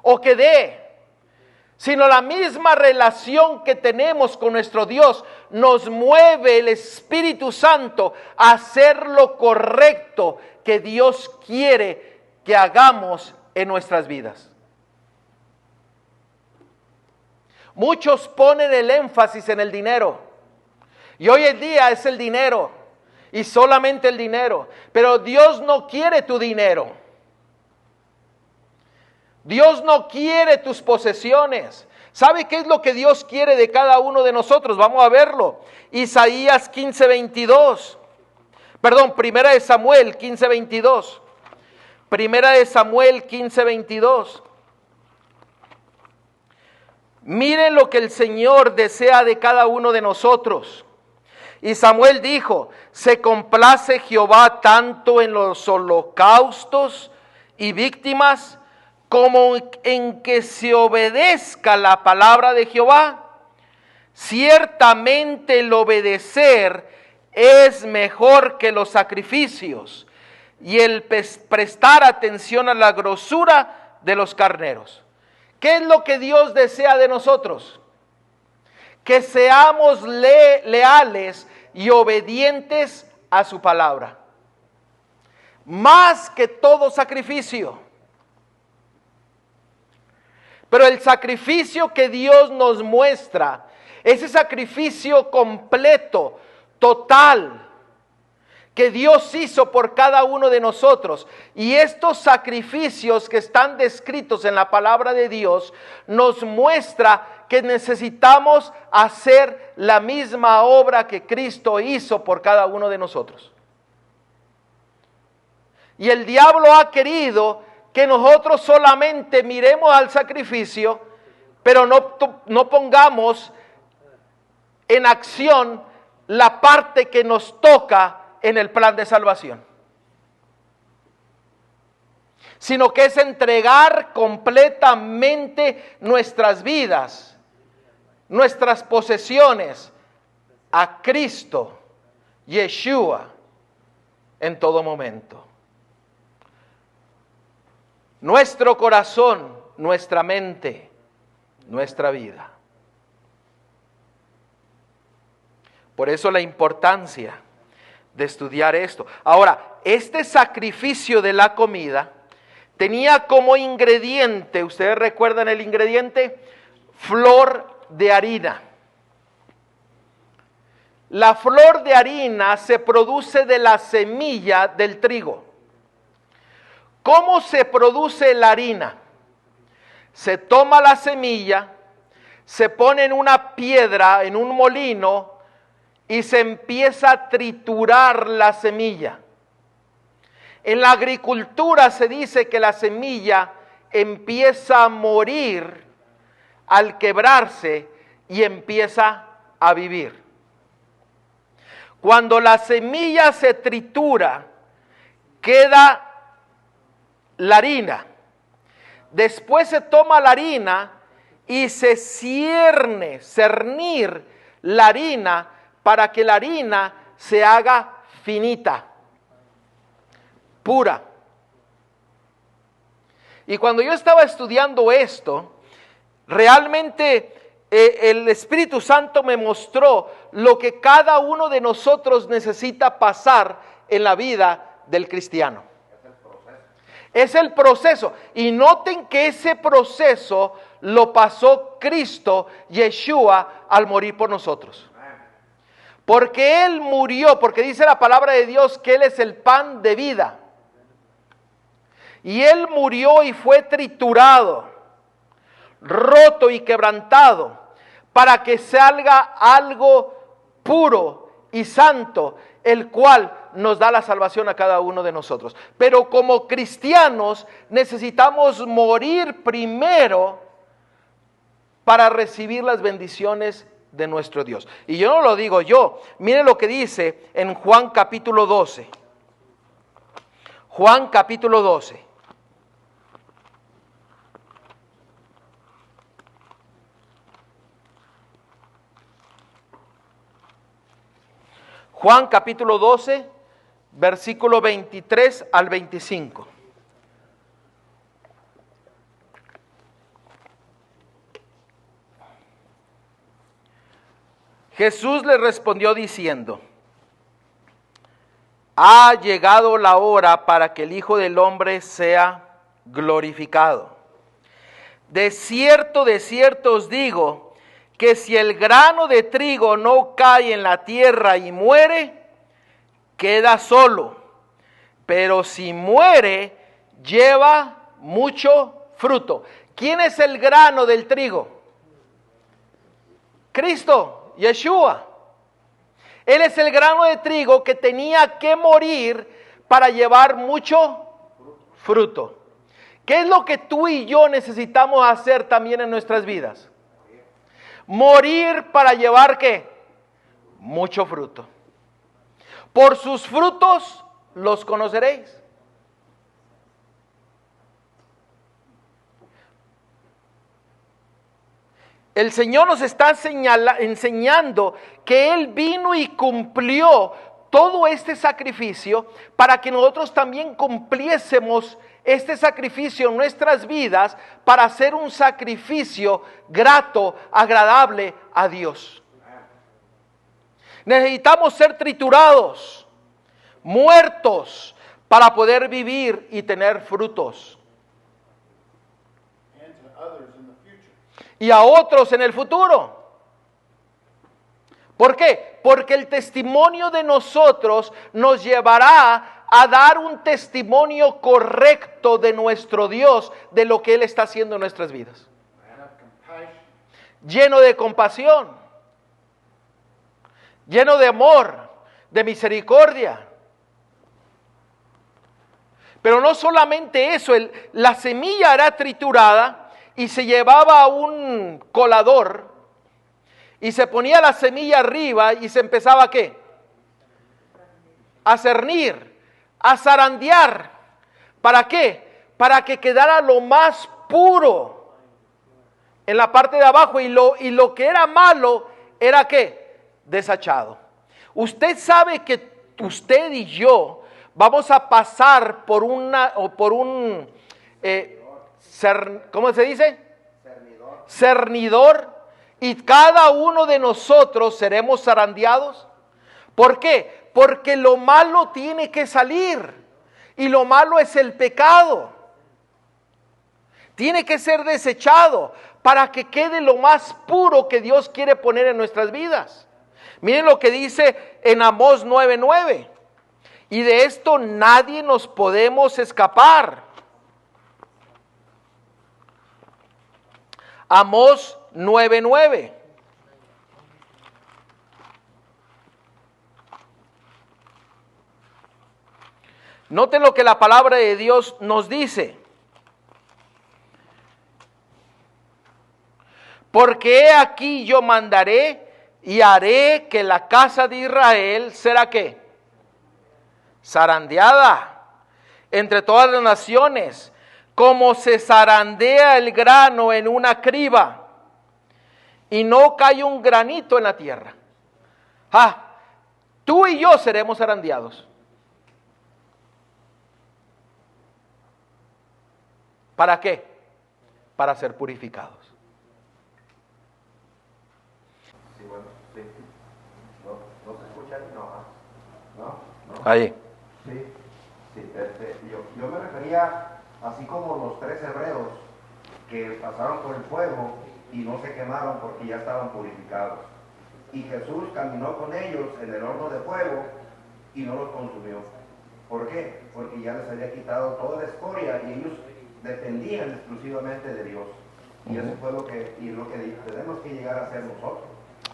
o que dé, sino la misma relación que tenemos con nuestro Dios nos mueve el Espíritu Santo a hacer lo correcto que Dios quiere que hagamos en nuestras vidas. Muchos ponen el énfasis en el dinero, y hoy en día es el dinero, y solamente el dinero, pero Dios no quiere tu dinero. Dios no quiere tus posesiones. ¿Sabe qué es lo que Dios quiere de cada uno de nosotros? Vamos a verlo. Isaías 15:22. Perdón, Primera de Samuel 15:22. Primera de Samuel 15:22. Miren lo que el Señor desea de cada uno de nosotros. Y Samuel dijo, se complace Jehová tanto en los holocaustos y víctimas como en que se obedezca la palabra de Jehová. Ciertamente el obedecer es mejor que los sacrificios y el prestar atención a la grosura de los carneros. ¿Qué es lo que Dios desea de nosotros? Que seamos leales y obedientes a su palabra. Más que todo sacrificio. Pero el sacrificio que Dios nos muestra, ese sacrificio completo, total, que Dios hizo por cada uno de nosotros. Y estos sacrificios que están descritos en la palabra de Dios nos muestra que necesitamos hacer la misma obra que Cristo hizo por cada uno de nosotros. Y el diablo ha querido que nosotros solamente miremos al sacrificio, pero no pongamos en acción la parte que nos toca en el plan de salvación, sino que es entregar completamente nuestras vidas, nuestras posesiones a Cristo, Yeshua, en todo momento. Nuestro corazón, nuestra mente, nuestra vida. Por eso la importancia de estudiar esto. Ahora, este sacrificio de la comida tenía como ingrediente, ¿ustedes recuerdan el ingrediente? Flor de harina. La flor de harina se produce de la semilla del trigo. ¿Cómo se produce la harina? Se toma la semilla, se pone en una piedra, en un molino, y se empieza a triturar la semilla. En la agricultura se dice que la semilla empieza a morir al quebrarse y empieza a vivir. Cuando la semilla se tritura, queda la harina. Después se toma la harina y se cernir la harina para que la harina se haga finita, pura. Y cuando yo estaba estudiando esto, realmente el Espíritu Santo me mostró lo que cada uno de nosotros necesita pasar en la vida del cristiano. Es el proceso. Y noten que ese proceso lo pasó Cristo, Yeshua, al morir por nosotros. Porque Él murió, porque dice la palabra de Dios que Él es el pan de vida. Y Él murió y fue triturado, roto y quebrantado, para que salga algo puro y santo, el cual nos da la salvación a cada uno de nosotros. Pero como cristianos necesitamos morir primero para recibir las bendiciones de nuestro Dios. Y yo no lo digo yo. Miren lo que dice en Juan capítulo 12. Juan capítulo 12. Juan capítulo 12, versículo 23 al 25. Jesús le respondió diciendo: ha llegado la hora para que el Hijo del Hombre sea glorificado. De cierto os digo, que si el grano de trigo no cae en la tierra y muere, queda solo. Pero si muere, lleva mucho fruto. ¿Quién es el grano del trigo? Cristo, Yeshua. Él es el grano de trigo que tenía que morir para llevar mucho fruto. ¿Qué es lo que tú y yo necesitamos hacer también en nuestras vidas? Morir para llevar ¿qué? Mucho fruto. Por sus frutos los conoceréis. El Señor nos está enseñando que Él vino y cumplió todo este sacrificio para que nosotros también cumpliésemos este sacrificio en nuestras vidas para hacer un sacrificio grato, agradable a Dios. Necesitamos ser triturados, muertos, para poder vivir y tener frutos. and to others in the future. Y a otros en el futuro. ¿Por qué? Porque el testimonio de nosotros nos llevará a dar un testimonio correcto de nuestro Dios, de lo que Él está haciendo en nuestras vidas. Man of compassion, Lleno de compasión, lleno de amor, de misericordia. Pero no solamente eso, la semilla era triturada y se llevaba a un colador y se ponía la semilla arriba y se empezaba ¿a qué? A cernir, a zarandear. ¿Para qué? Para que quedara lo más puro en la parte de abajo y lo que era malo era ¿qué? Desechado. Usted sabe que usted y yo vamos a pasar por un ¿cómo se dice? Cernidor, y cada uno de nosotros seremos zarandeados. ¿Por qué? Porque lo malo tiene que salir, y lo malo es el pecado. Tiene que ser desechado para que quede lo más puro que Dios quiere poner en nuestras vidas. Miren lo que dice en Amós 9:9. Y de esto nadie nos podemos escapar. Amós 9:9. Noten lo que la palabra de Dios nos dice. Porque he aquí yo mandaré y haré que la casa de Israel será ¿qué? Zarandeada entre todas las naciones, como se zarandea el grano en una criba, y no cae un granito en la tierra. Tú y yo seremos zarandeados. ¿Para qué? Para ser purificados. Sí, bueno, sí. No se escucha ahí, no. Ahí. Sí, yo me refería así como los 3 hebreos que pasaron por el fuego y no se quemaron porque ya estaban purificados. Y Jesús caminó con ellos en el horno de fuego y no los consumió. ¿Por qué? Porque ya les había quitado toda la escoria y ellos dependían exclusivamente de Dios. Y eso fue lo que tenemos que llegar a ser nosotros.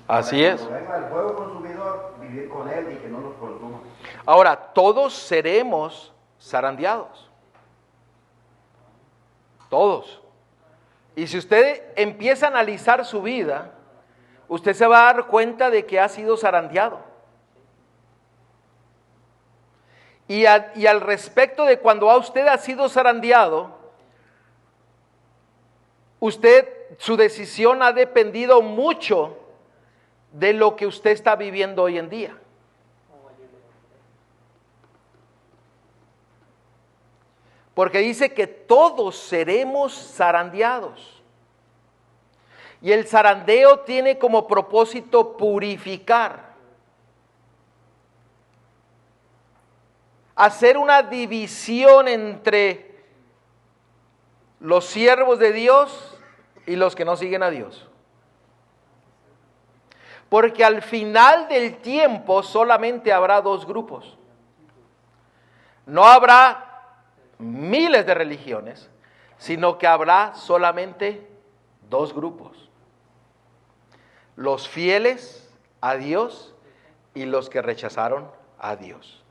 Así es. Cuando venga el fuego consumidor, vivir con él y que no nos consuma. Ahora, todos seremos zarandeados. Todos. Y si usted empieza a analizar su vida, usted se va a dar cuenta de que ha sido zarandeado. Y al respecto de cuando usted ha sido zarandeado, su decisión ha dependido mucho de lo que usted está viviendo hoy en día. Porque dice que todos seremos zarandeados. Y el zarandeo tiene como propósito purificar. Hacer una división entre los siervos de Dios y los que no siguen a Dios. Porque al final del tiempo solamente habrá 2 grupos. No habrá miles de religiones, sino que habrá solamente 2 grupos. Los fieles a Dios y los que rechazaron a Dios.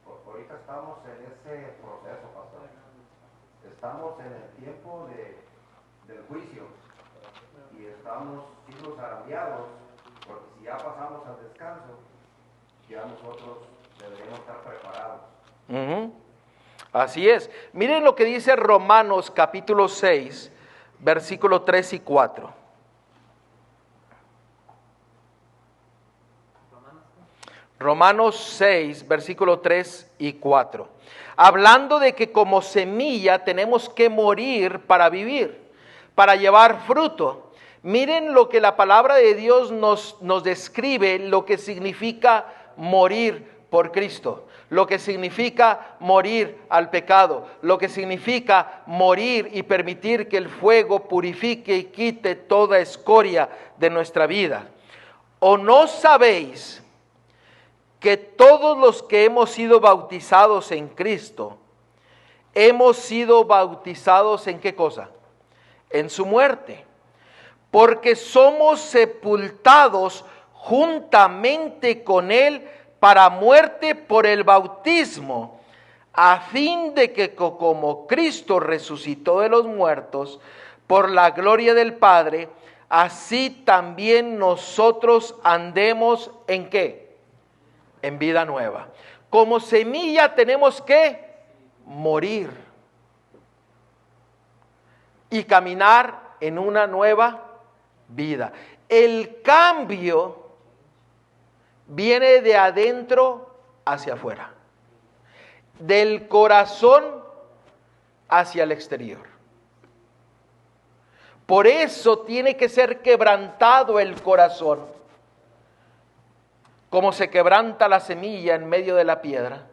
Ahorita estamos en ese proceso, pastor. Estamos en el tiempo del juicio y estamos siendo zarandeados, porque si ya pasamos al descanso, ya nosotros deberíamos estar preparados. Así es. Miren lo que dice Romanos capítulo 6, versículos 3 y 4. Romanos 6, versículo 3 y 4. Hablando de que como semilla tenemos que morir para vivir, para llevar fruto. Miren lo que la palabra de Dios nos describe, lo que significa morir por Cristo, lo que significa morir al pecado, lo que significa morir y permitir que el fuego purifique y quite toda escoria de nuestra vida. ¿O no sabéis que todos los que hemos sido bautizados en Cristo, hemos sido bautizados en qué cosa? En su muerte. Porque somos sepultados juntamente con Él para muerte por el bautismo, a fin de que como Cristo resucitó de los muertos por la gloria del Padre, así también nosotros andemos ¿en qué? En vida nueva. Como semilla tenemos que morir y caminar en una nueva vida. El cambio viene de adentro hacia afuera, del corazón hacia el exterior. Por eso tiene que ser quebrantado el corazón, como se quebranta la semilla en medio de la piedra,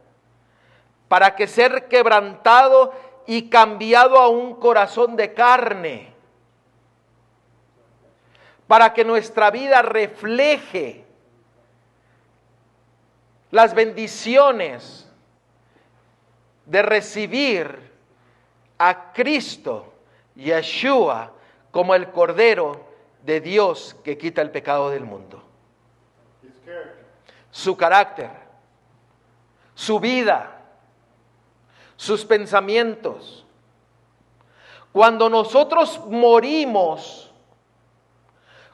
para que ser quebrantado y cambiado a un corazón de carne, para que nuestra vida refleje las bendiciones de recibir a Cristo, Yeshua, como el Cordero de Dios que quita el pecado del mundo. Su carácter, su vida, sus pensamientos. Cuando nosotros morimos,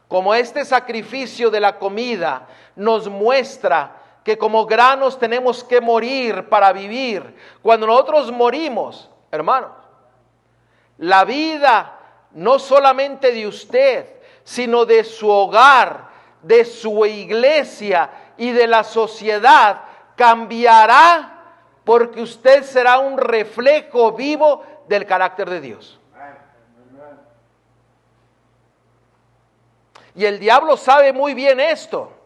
como este sacrificio de la comida nos muestra que como granos tenemos que morir para vivir. Cuando nosotros morimos, hermanos, la vida no solamente de usted, sino de su hogar, de su iglesia y de la sociedad cambiará, porque usted será un reflejo vivo del carácter de Dios. Y el diablo sabe muy bien esto,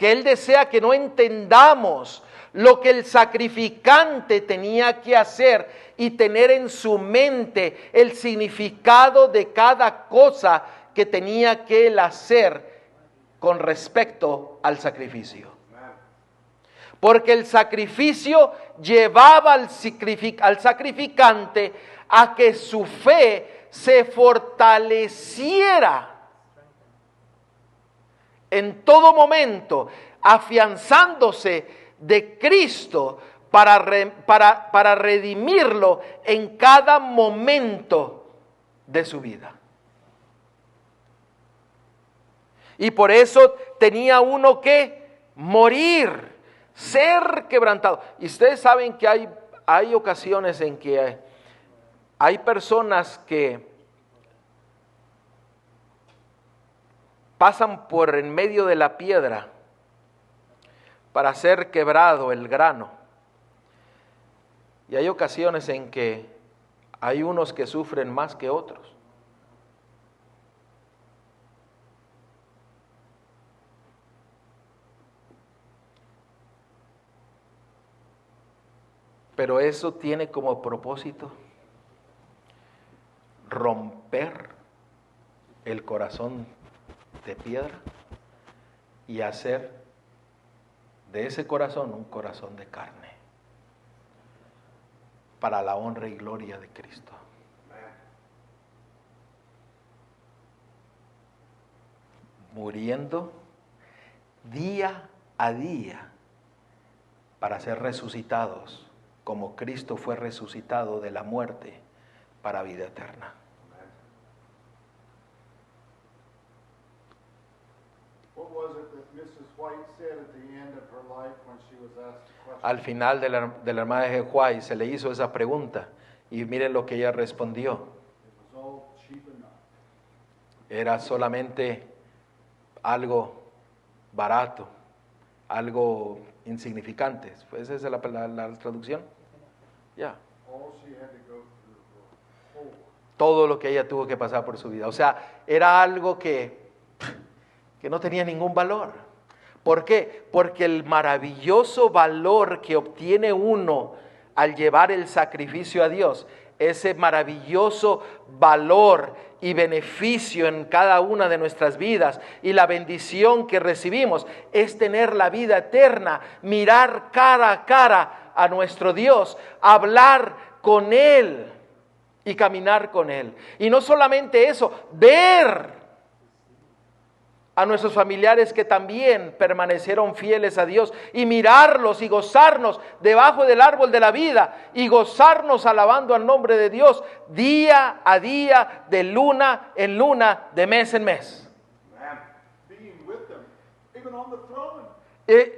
que él desea que no entendamos lo que el sacrificante tenía que hacer y tener en su mente el significado de cada cosa que tenía que él hacer con respecto al sacrificio. Porque el sacrificio llevaba al sacrificante a que su fe se fortaleciera en todo momento, afianzándose de Cristo para redimirlo en cada momento de su vida. Y por eso tenía uno que morir, ser quebrantado. Y ustedes saben que hay ocasiones en que hay personas que pasan por en medio de la piedra para ser quebrado el grano. Y hay ocasiones en que hay unos que sufren más que otros. Pero eso tiene como propósito romper el corazón de piedra y hacer de ese corazón un corazón de carne para la honra y gloria de Cristo. Muriendo día a día para ser resucitados como Cristo fue resucitado de la muerte para vida eterna. Al final de la hermana de White se le hizo esa pregunta y miren lo que ella respondió. Era solamente algo barato, algo insignificante. ¿Esa es la traducción? Ya. todo lo que ella tuvo que pasar por su vida. O sea, era algo que no tenía ningún valor. ¿Por qué? Porque el maravilloso valor que obtiene uno al llevar el sacrificio a Dios, ese maravilloso valor y beneficio en cada una de nuestras vidas y la bendición que recibimos es tener la vida eterna, mirar cara a cara a nuestro Dios, hablar con Él y caminar con Él. Y no solamente eso, ver a nuestros familiares que también permanecieron fieles a Dios y mirarlos y gozarnos debajo del árbol de la vida y gozarnos alabando al nombre de Dios día a día, de luna en luna, de mes en mes. Being with them, even on the throne.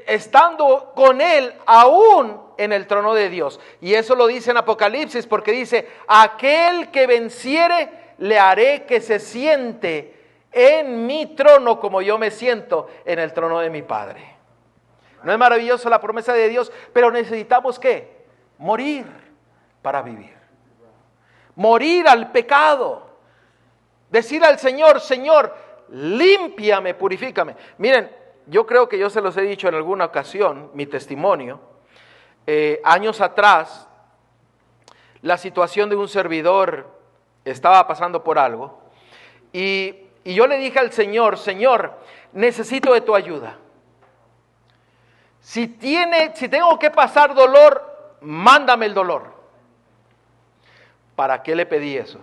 Estando con Él aún en el trono de Dios. Y eso lo dice en Apocalipsis porque dice, aquel que venciere le haré que se siente en mi trono como yo me siento en el trono de mi Padre. ¿No es maravilloso la promesa de Dios? Pero necesitamos ¿qué? Morir para vivir. Morir al pecado. Decir al Señor, Señor, límpiame, purifícame. Miren, yo creo que yo se los he dicho en alguna ocasión, mi testimonio. Años atrás, la situación de un servidor estaba pasando por algo. Y yo le dije al Señor, Señor, necesito de tu ayuda. Si tengo que pasar dolor, mándame el dolor. ¿Para qué le pedí eso?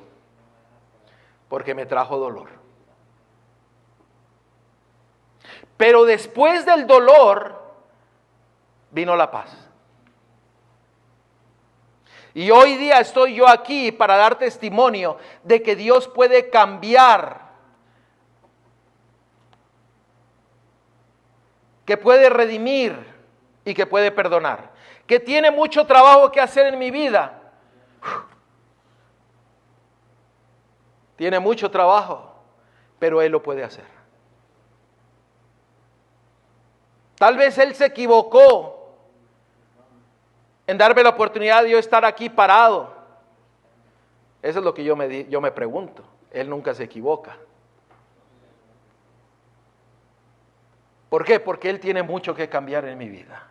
Porque me trajo dolor. Pero después del dolor, vino la paz. Y hoy día estoy yo aquí para dar testimonio de que Dios puede cambiar, que puede redimir y que puede perdonar, que tiene mucho trabajo que hacer en mi vida. Tiene mucho trabajo, pero Él lo puede hacer. Tal vez Él se equivocó en darme la oportunidad de yo estar aquí parado. Eso es lo que yo me pregunto. Él nunca se equivoca. ¿Por qué? Porque Él tiene mucho que cambiar en mi vida.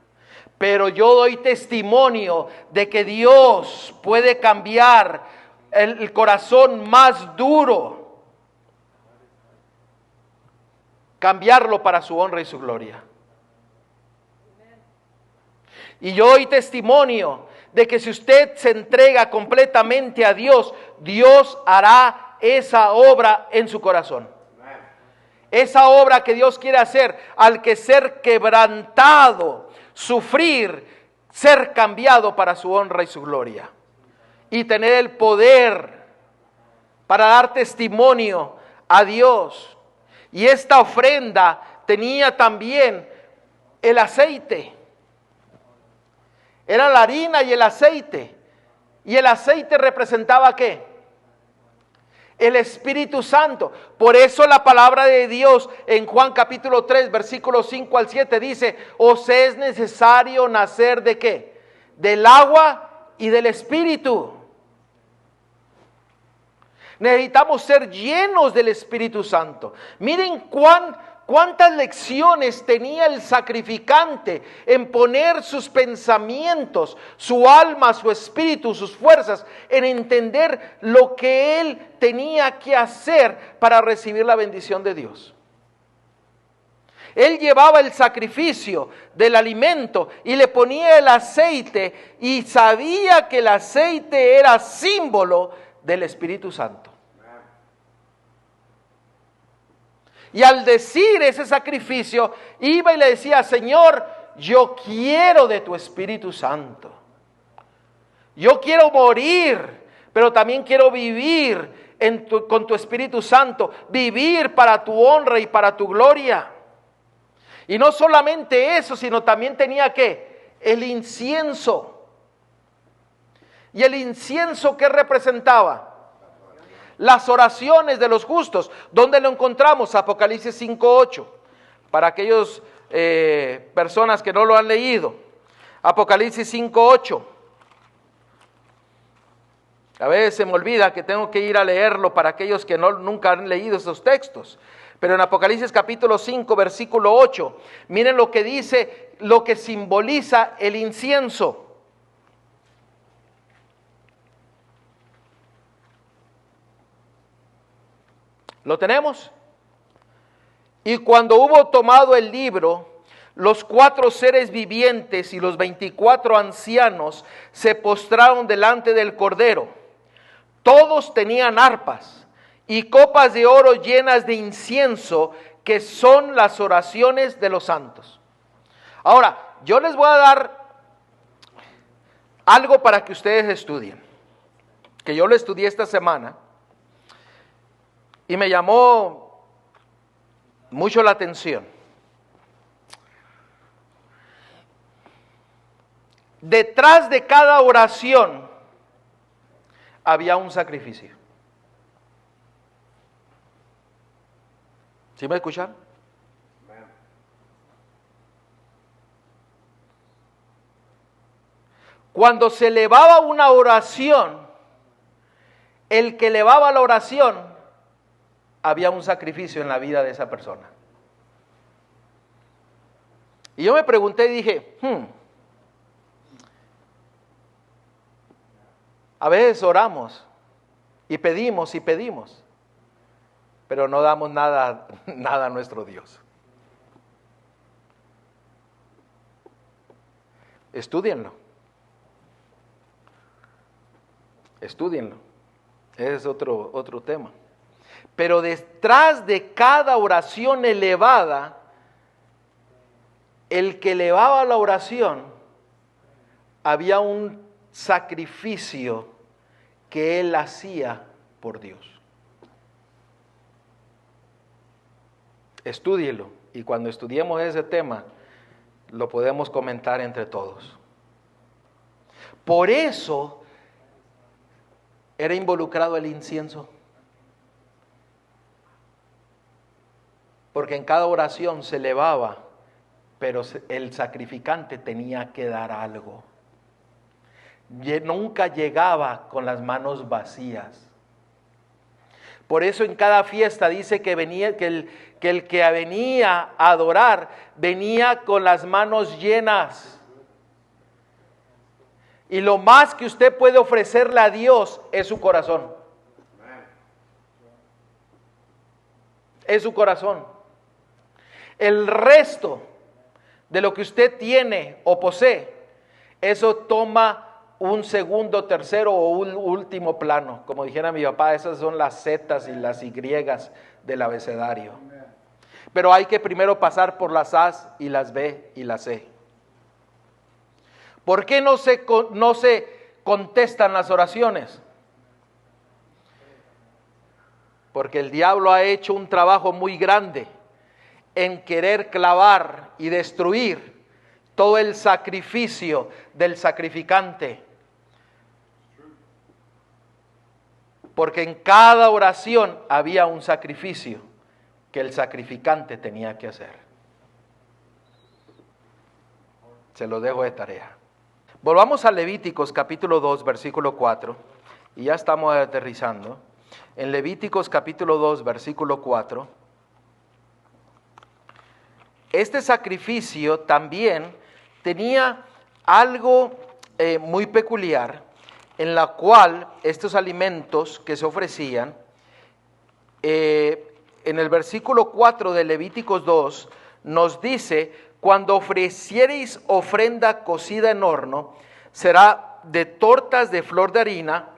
Pero yo doy testimonio de que Dios puede cambiar el corazón más duro, cambiarlo para su honra y su gloria. Y yo doy testimonio de que si usted se entrega completamente a Dios, Dios hará esa obra en su corazón. Esa obra que Dios quiere hacer, al que ser quebrantado, sufrir, ser cambiado para su honra y su gloria. Y tener el poder para dar testimonio a Dios. Y esta ofrenda tenía también el aceite. Era la harina y el aceite. ¿Y el aceite representaba qué? El Espíritu Santo. Por eso la palabra de Dios en Juan capítulo 3, versículos 5 al 7 dice, os es necesario nacer ¿de qué? Del agua y del Espíritu. Necesitamos ser llenos del Espíritu Santo. Miren cuántas lecciones tenía el sacrificante en poner sus pensamientos, su alma, su espíritu, sus fuerzas, en entender lo que él tenía que hacer para recibir la bendición de Dios. Él llevaba el sacrificio del alimento y le ponía el aceite y sabía que el aceite era símbolo del Espíritu Santo. Y al decir ese sacrificio, iba y le decía, Señor, yo quiero de tu Espíritu Santo. Yo quiero morir, pero también quiero vivir con tu Espíritu Santo, vivir para tu honra y para tu gloria. Y no solamente eso, sino también tenía que el incienso. ¿Y el incienso qué representaba? Las oraciones de los justos. ¿Dónde lo encontramos? Apocalipsis 5:8. Para aquellas personas que no lo han leído. Apocalipsis 5:8. A veces se me olvida que tengo que ir a leerlo para aquellos que nunca han leído esos textos. Pero en Apocalipsis capítulo 5, versículo 8, miren lo que dice, lo que simboliza el incienso. ¿Lo tenemos? Y cuando hubo tomado el libro, los 4 seres vivientes y los 24 ancianos se postraron delante del Cordero. Todos tenían arpas y copas de oro llenas de incienso, que son las oraciones de los santos. Ahora, yo les voy a dar algo para que ustedes estudien, que yo lo estudié esta semana y me llamó mucho la atención. Detrás de cada oración había un sacrificio. ¿Sí me escuchan? Cuando se elevaba una oración, el que elevaba la oración, había un sacrificio en la vida de esa persona. Y yo me pregunté y dije, a veces oramos y pedimos, pero no damos nada a nuestro Dios. Estúdienlo. Ese es otro tema. Pero detrás de cada oración elevada, el que elevaba la oración, había un sacrificio que él hacía por Dios. Estúdielo, y cuando estudiemos ese tema, lo podemos comentar entre todos. Por eso era involucrado el incienso. Porque en cada oración se elevaba, pero el sacrificante tenía que dar algo. Nunca llegaba con las manos vacías. Por eso en cada fiesta dice que el que venía a adorar venía con las manos llenas. Y lo más que usted puede ofrecerle a Dios es su corazón. Es su corazón. El resto de lo que usted tiene o posee, eso toma un segundo, tercero o un último plano. Como dijera mi papá, esas son las zetas y las Y del abecedario. Pero hay que primero pasar por las A's y las B y las C. ¿Por qué no se contestan las oraciones? Porque el diablo ha hecho un trabajo muy grande en querer clavar y destruir todo el sacrificio del sacrificante. Porque en cada oración había un sacrificio que el sacrificante tenía que hacer. Se lo dejo de tarea. Volvamos a Levíticos capítulo 2, versículo 4, y ya estamos aterrizando. En Levíticos capítulo 2, versículo 4, este sacrificio también tenía algo muy peculiar, en la cual estos alimentos que se ofrecían, en el versículo 4 de Levíticos 2, nos dice: cuando ofreciereis ofrenda cocida en horno, será de tortas de flor de harina,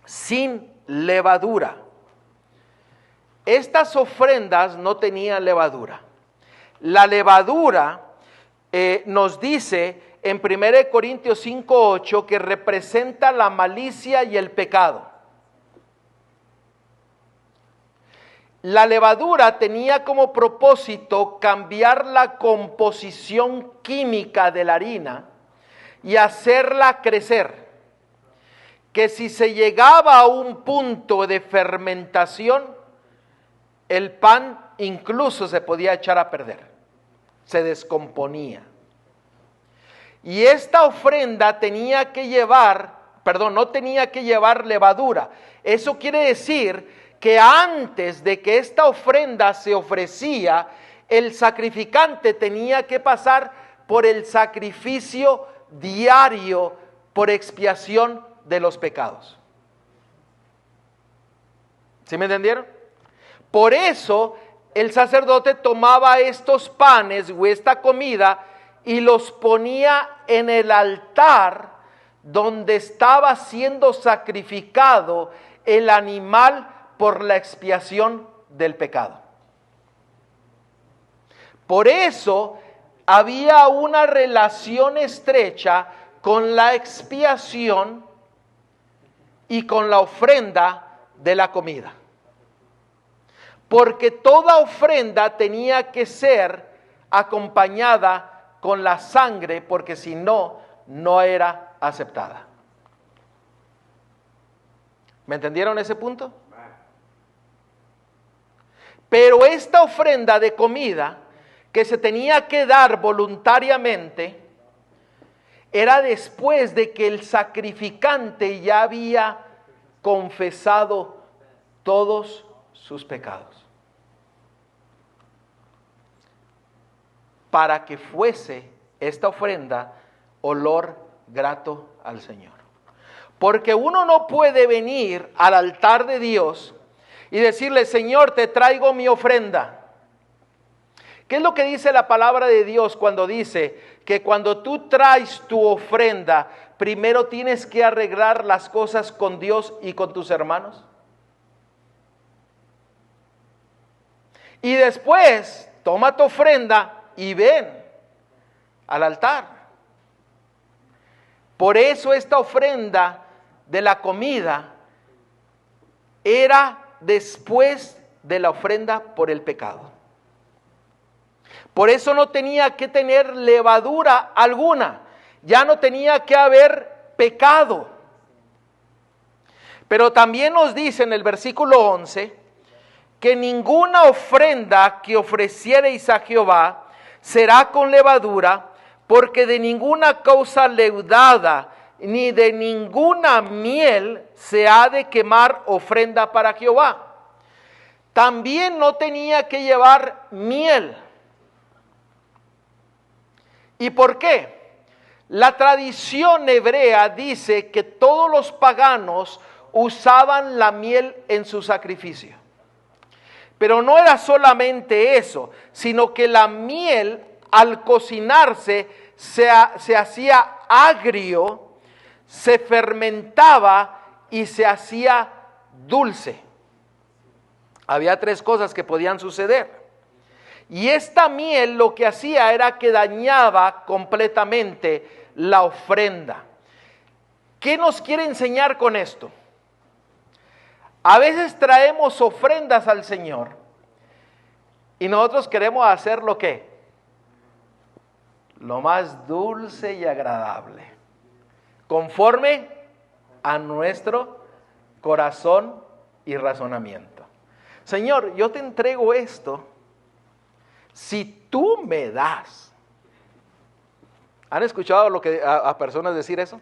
sin levadura. Estas ofrendas no tenían levadura. La levadura nos dice en 1 Corintios 5:8 que representa la malicia y el pecado. La levadura tenía como propósito cambiar la composición química de la harina y hacerla crecer. Que si se llegaba a un punto de fermentación, el pan incluso se podía echar a perder, se descomponía. Y esta ofrenda tenía que llevar no tenía que llevar levadura. Eso quiere decir que antes de que esta ofrenda se ofrecía, el sacrificante tenía que pasar por el sacrificio diario por expiación de los pecados. ¿Sí me entendieron? Por eso el sacerdote tomaba estos panes o esta comida y los ponía en el altar donde estaba siendo sacrificado el animal por la expiación del pecado. Por eso había una relación estrecha con la expiación y con la ofrenda de la comida. Porque toda ofrenda tenía que ser acompañada con la sangre, porque si no, no era aceptada. ¿Me entendieron ese punto? Pero esta ofrenda de comida que se tenía que dar voluntariamente era después de que el sacrificante ya había confesado todos sus pecados, para que fuese esta ofrenda olor grato al Señor. Porque uno no puede venir al altar de Dios y decirle: Señor, te traigo mi ofrenda. ¿Qué es lo que dice la palabra de Dios cuando dice que cuando tú traes tu ofrenda, primero tienes que arreglar las cosas con Dios y con tus hermanos? Y después toma tu ofrenda y ven al altar. Por eso esta ofrenda de la comida era después de la ofrenda por el pecado. Por eso no tenía que tener levadura alguna, ya no tenía que haber pecado. Pero también nos dice en el versículo 11 que ninguna ofrenda que ofreciereis a Jehová será con levadura, porque de ninguna cosa leudada ni de ninguna miel se ha de quemar ofrenda para Jehová. También no tenía que llevar miel. ¿Y por qué? La tradición hebrea dice que todos los paganos usaban la miel en su sacrificio. Pero no era solamente eso, sino que la miel al cocinarse se hacía agrio, se fermentaba y se hacía dulce. Había tres cosas que podían suceder. Y esta miel lo que hacía era que dañaba completamente la ofrenda. ¿Qué nos quiere enseñar con esto? A veces traemos ofrendas al Señor y nosotros queremos hacer lo que, lo más dulce y agradable, conforme a nuestro corazón y razonamiento. Señor, yo te entrego esto si tú me das. ¿Han escuchado a personas decir eso?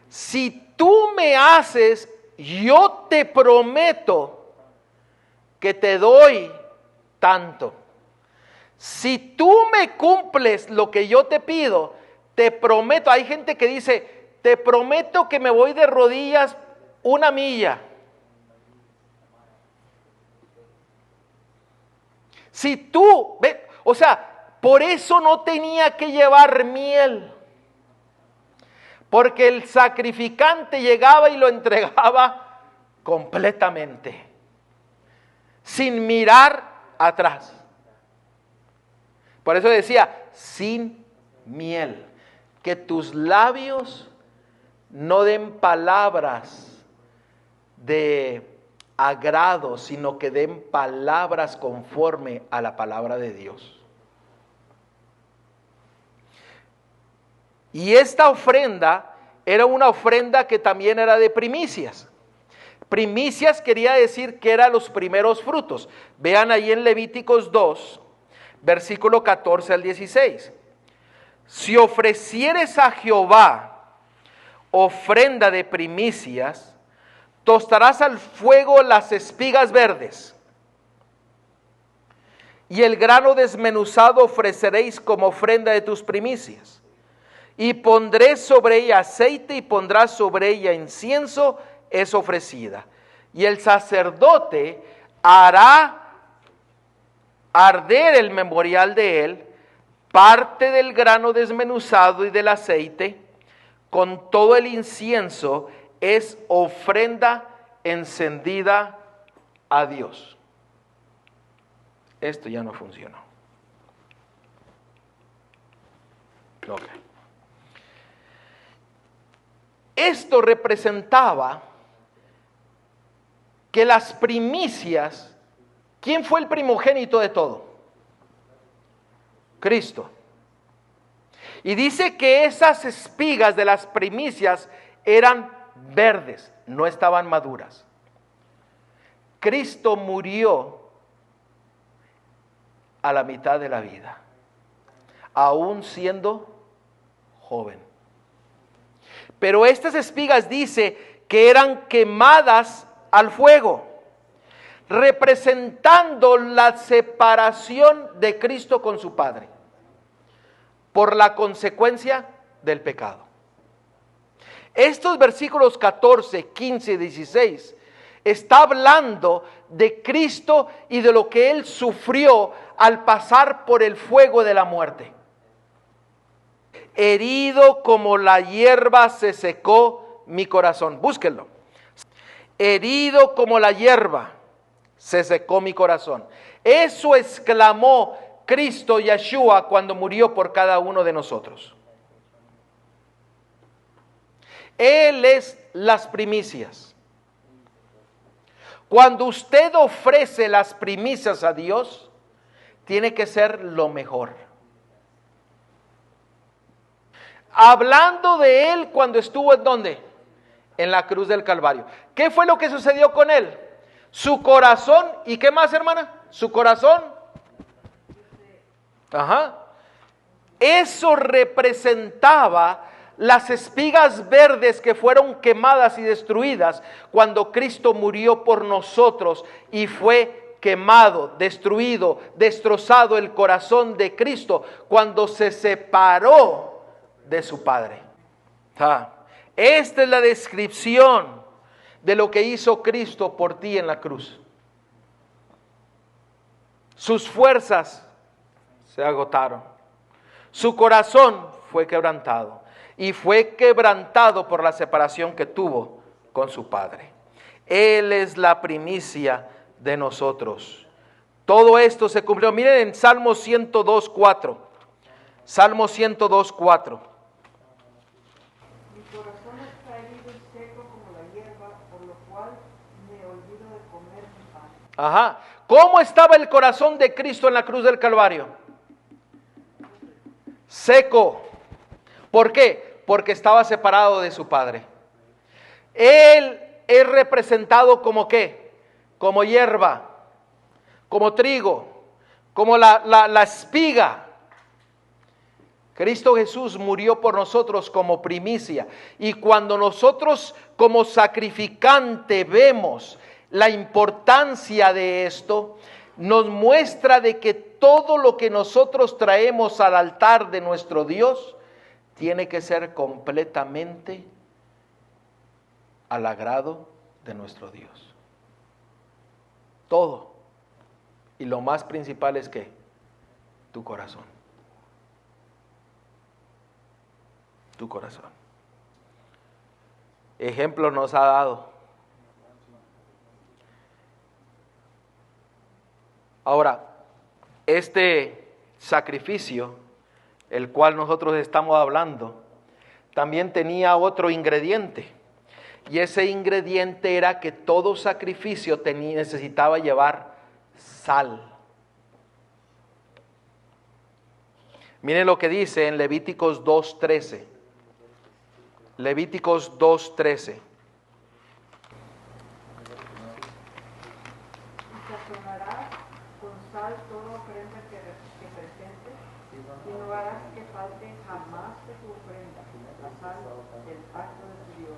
Si tú me haces, yo te prometo que te doy tanto. Si tú me cumples lo que yo te pido, te prometo. Hay gente que dice: te prometo que me voy de rodillas 1 milla. Si tú, o sea, por eso no tenía que llevar miel. Porque el sacrificante llegaba y lo entregaba completamente, sin mirar atrás. Por eso decía, sin miel, que tus labios no den palabras de agrado, sino que den palabras conforme a la palabra de Dios. Y esta ofrenda era una ofrenda que también era de primicias. Primicias quería decir que eran los primeros frutos. Vean ahí en Levíticos 2, versículo 14 al 16. Si ofrecieres a Jehová ofrenda de primicias, tostarás al fuego las espigas verdes, y el grano desmenuzado ofreceréis como ofrenda de tus primicias. Y pondré sobre ella aceite y pondrás sobre ella incienso, es ofrecida. Y el sacerdote hará arder el memorial de él, parte del grano desmenuzado y del aceite, con todo el incienso, es ofrenda encendida a Dios. Esto ya no funcionó. Ok. Esto representaba que las primicias, ¿quién fue el primogénito de todo? Cristo. Y dice que esas espigas de las primicias eran verdes, no estaban maduras. Cristo murió a la mitad de la vida, aún siendo joven. Pero estas espigas dice que eran quemadas al fuego, representando la separación de Cristo con su Padre, por la consecuencia del pecado. Estos versículos 14, 15 y 16 está hablando de Cristo y de lo que Él sufrió al pasar por el fuego de la muerte. Herido como la hierba se secó mi corazón. Búsquenlo. Herido como la hierba se secó mi corazón. Eso exclamó Cristo Yeshua cuando murió por cada uno de nosotros. Él es las primicias. Cuando usted ofrece las primicias a Dios, tiene que ser lo mejor. Hablando de Él cuando estuvo ¿en dónde? En la cruz del Calvario. ¿Qué fue lo que sucedió con Él? Su corazón, ¿y qué más, hermana? Su corazón. Ajá. Eso representaba las espigas verdes que fueron quemadas y destruidas cuando Cristo murió por nosotros y fue quemado, destruido, destrozado el corazón de Cristo cuando se separó de su Padre. Esta es la descripción de lo que hizo Cristo por ti en la cruz. Sus fuerzas se agotaron. Su corazón fue quebrantado. Y fue quebrantado por la separación que tuvo con su Padre. Él es la primicia de nosotros. Todo esto se cumplió. Miren en Salmo 102:4. Salmo 102:4. Mi corazón está herido y seco como la hierba, por lo cual me olvido de comer mi pan. Ajá. ¿Cómo estaba el corazón de Cristo en la cruz del Calvario? Seco. ¿Por qué? Porque estaba separado de su Padre. Él es representado como ¿qué? Como hierba, como trigo, como la espiga. Cristo Jesús murió por nosotros como primicia. Y cuando nosotros como sacrificante vemos la importancia de esto, nos muestra de que todo lo que nosotros traemos al altar de nuestro Dios tiene que ser completamente al agrado de nuestro Dios. Todo. Y lo más principal es que tu corazón. Tu corazón. Ejemplo nos ha dado. Ahora, este sacrificio, el cual nosotros estamos hablando, también tenía otro ingrediente. Y ese ingrediente era que todo sacrificio necesitaba llevar sal. Miren lo que dice en Levíticos 2:13. Levíticos 2:13. Y sazonarás con sal toda ofrenda que presentes, y no harás que falte jamás de tu ofrenda. la sal, el pacto de tu Dios,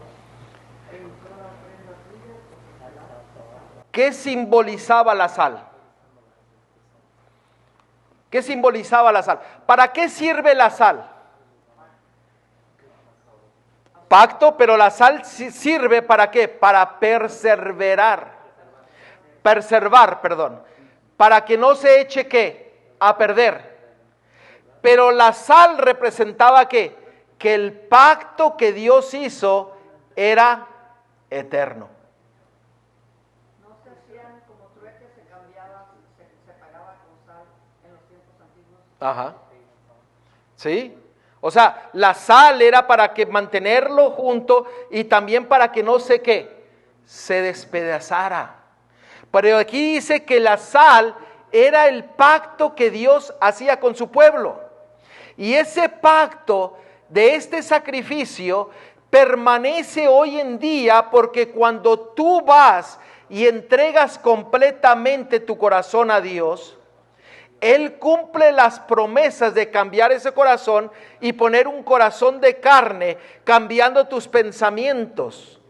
e hizo la ofrenda tuya, porque será. ¿Qué simbolizaba la sal? ¿Qué simbolizaba la sal? ¿Para qué sirve la sal? Pacto, pero la sal sirve ¿para qué? Para perseverar, perdón, para que no se eche ¿qué? A perder. Pero la sal representaba ¿qué? Que el pacto que Dios hizo era eterno. No se hacían como trueques, se cambiaba, se pagaba con sal en los tiempos antiguos. Ajá. ¿Sí? O sea, la sal era para que mantenerlo junto y también para que no se ¿qué? Se despedazara. Pero aquí dice que la sal era el pacto que Dios hacía con su pueblo. Y ese pacto de este sacrificio permanece hoy en día, porque cuando tú vas y entregas completamente tu corazón a Dios, Él cumple las promesas de cambiar ese corazón y poner un corazón de carne, cambiando tus pensamientos,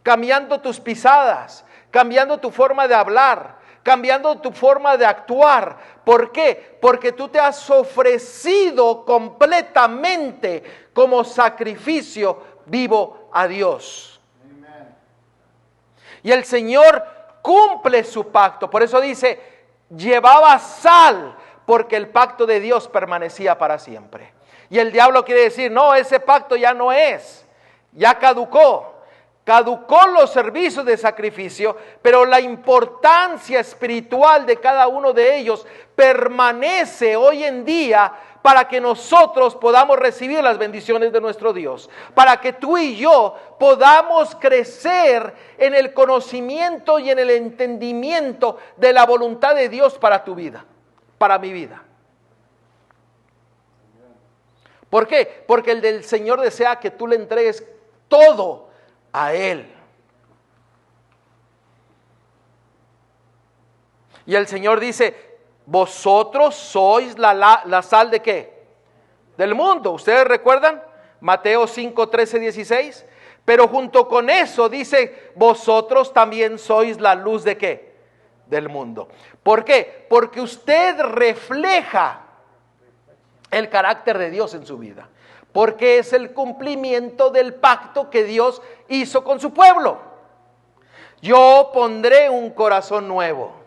cambiando tus pisadas, cambiando tu forma de hablar, cambiando tu forma de actuar. ¿Por qué? Porque tú te has ofrecido completamente como sacrificio vivo a Dios. Y el Señor cumple su pacto. Por eso dice, llevaba sal, porque el pacto de Dios permanecía para siempre. Y el diablo quiere decir, no, ese pacto ya no es, ya caducó los servicios de sacrificio, pero la importancia espiritual de cada uno de ellos permanece hoy en día para que nosotros podamos recibir las bendiciones de nuestro Dios, para que tú y yo podamos crecer en el conocimiento y en el entendimiento de la voluntad de Dios para tu vida, para mi vida. ¿Por qué? Porque el del Señor desea que tú le entregues todo a Él. Y el Señor dice, vosotros sois la sal de ¿qué? Del mundo. ¿Ustedes recuerdan? Mateo 5, 13, 16. Pero junto con eso dice, vosotros también sois la luz de ¿qué? Del mundo. ¿Por qué? Porque usted refleja el carácter de Dios en su vida. Porque es el cumplimiento del pacto que Dios hizo con su pueblo. Yo pondré un corazón nuevo.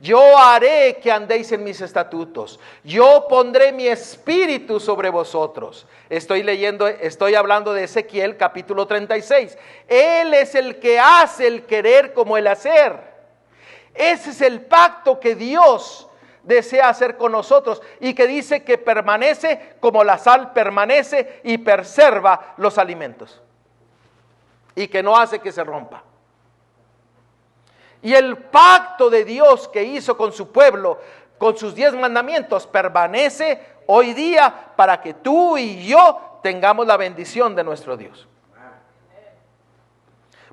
Yo haré que andéis en mis estatutos. Yo pondré mi espíritu sobre vosotros. Estoy hablando de Ezequiel capítulo 36. Él es el que hace el querer como el hacer. Ese es el pacto que Dios desea hacer con nosotros y que dice que permanece como la sal permanece y preserva los alimentos. Y que no hace que se rompa. Y el pacto de Dios que hizo con su pueblo, con sus 10 mandamientos, permanece hoy día para que tú y yo tengamos la bendición de nuestro Dios.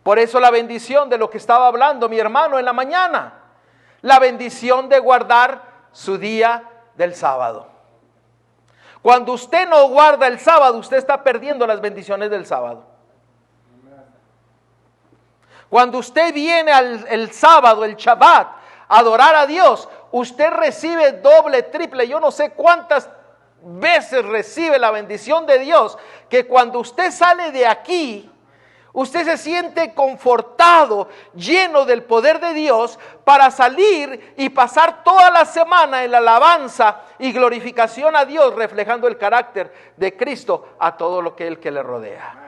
Por eso la bendición de lo que estaba hablando mi hermano en la mañana, la bendición de guardar su día del sábado. Cuando usted no guarda el sábado, usted está perdiendo las bendiciones del sábado. Cuando usted viene el sábado, el Shabbat, a adorar a Dios, usted recibe doble, triple, yo no sé cuántas veces recibe la bendición de Dios, que cuando usted sale de aquí, usted se siente confortado, lleno del poder de Dios, para salir y pasar toda la semana en la alabanza y glorificación a Dios, reflejando el carácter de Cristo a todo lo que le rodea.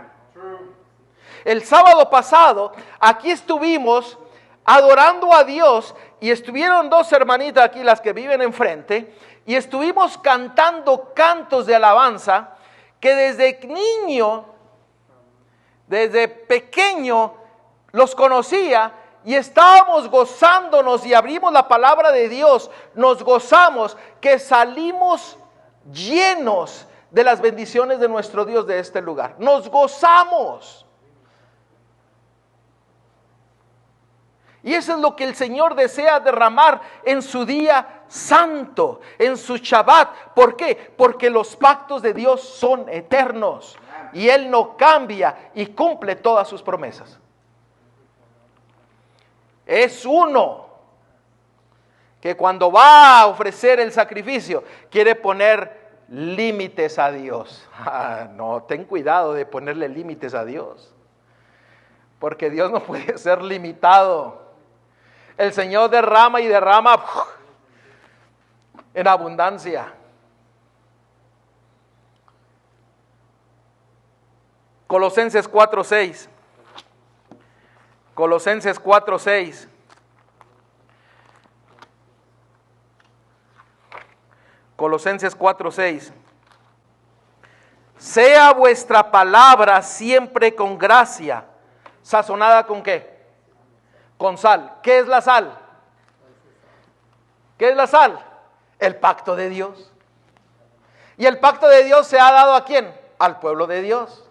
El sábado pasado, aquí estuvimos adorando a Dios y estuvieron 2 hermanitas aquí, las que viven enfrente, y estuvimos cantando cantos de alabanza que desde niño, desde pequeño, los conocía y estábamos gozándonos y abrimos la palabra de Dios, nos gozamos que salimos llenos de las bendiciones de nuestro Dios de este lugar. Nos gozamos. Y eso es lo que el Señor desea derramar en su día santo, en su Shabbat. ¿Por qué? Porque los pactos de Dios son eternos y Él no cambia y cumple todas sus promesas. Es uno que cuando va a ofrecer el sacrificio quiere poner límites a Dios. No, ten cuidado de ponerle límites a Dios, porque Dios no puede ser limitado. El Señor derrama y derrama en abundancia. Colosenses 4:6. Colosenses 4:6. Colosenses 4:6. Sea vuestra palabra siempre con gracia, sazonada ¿con qué? Con sal. ¿Qué es la sal? ¿Qué es la sal? El pacto de Dios. Y el pacto de Dios se ha dado ¿a quién? Al pueblo de Dios.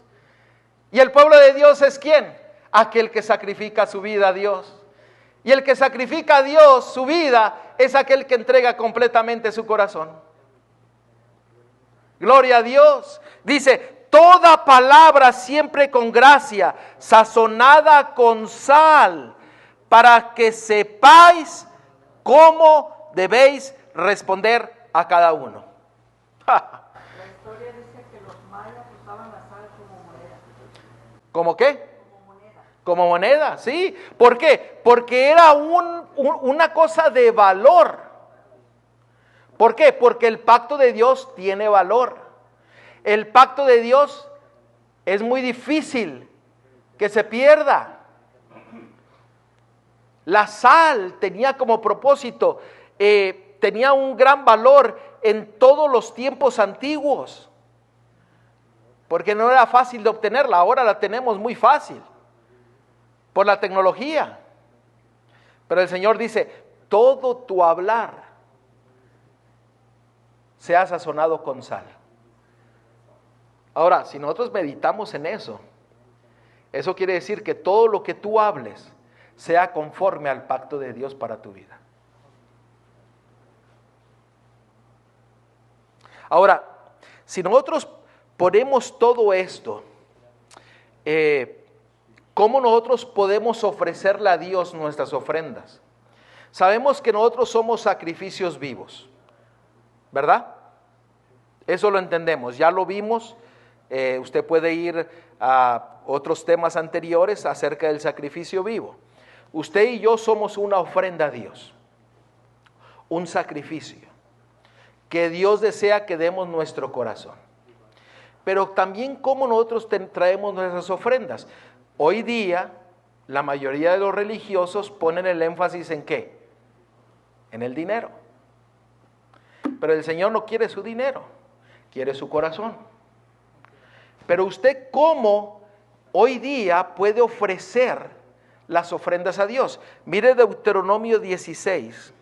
¿Y el pueblo de Dios es quién? Aquel que sacrifica su vida a Dios. Y el que sacrifica a Dios su vida es aquel que entrega completamente su corazón. Gloria a Dios. Dice, toda palabra siempre con gracia, sazonada con sal, para que sepáis cómo debéis responder a cada uno. La historia dice que los mayas usaban la sal como moneda. ¿Cómo qué? Como moneda. Como moneda, ¿sí? ¿Por qué? Porque era una cosa de valor. ¿Por qué? Porque el pacto de Dios tiene valor. El pacto de Dios es muy difícil que se pierda. La sal tenía como propósito, tenía un gran valor en todos los tiempos antiguos, porque no era fácil de obtenerla. Ahora la tenemos muy fácil por la tecnología. Pero el Señor dice, todo tu hablar sea sazonado con sal. Ahora, si nosotros meditamos en eso, eso quiere decir que todo lo que tú hables sea conforme al pacto de Dios para tu vida. Ahora, si nosotros ponemos todo esto, ¿cómo nosotros podemos ofrecerle a Dios nuestras ofrendas? Sabemos que nosotros somos sacrificios vivos, ¿verdad? Eso lo entendemos, ya lo vimos. Usted puede ir a otros temas anteriores acerca del sacrificio vivo. Usted y yo somos una ofrenda a Dios, un sacrificio que Dios desea que demos nuestro corazón. Pero también cómo nosotros traemos nuestras ofrendas. Hoy día la mayoría de los religiosos ponen el énfasis ¿en qué? En el dinero. Pero el Señor no quiere su dinero, quiere su corazón. Pero usted ¿cómo hoy día puede ofrecer las ofrendas a Dios? Mire Deuteronomio 16.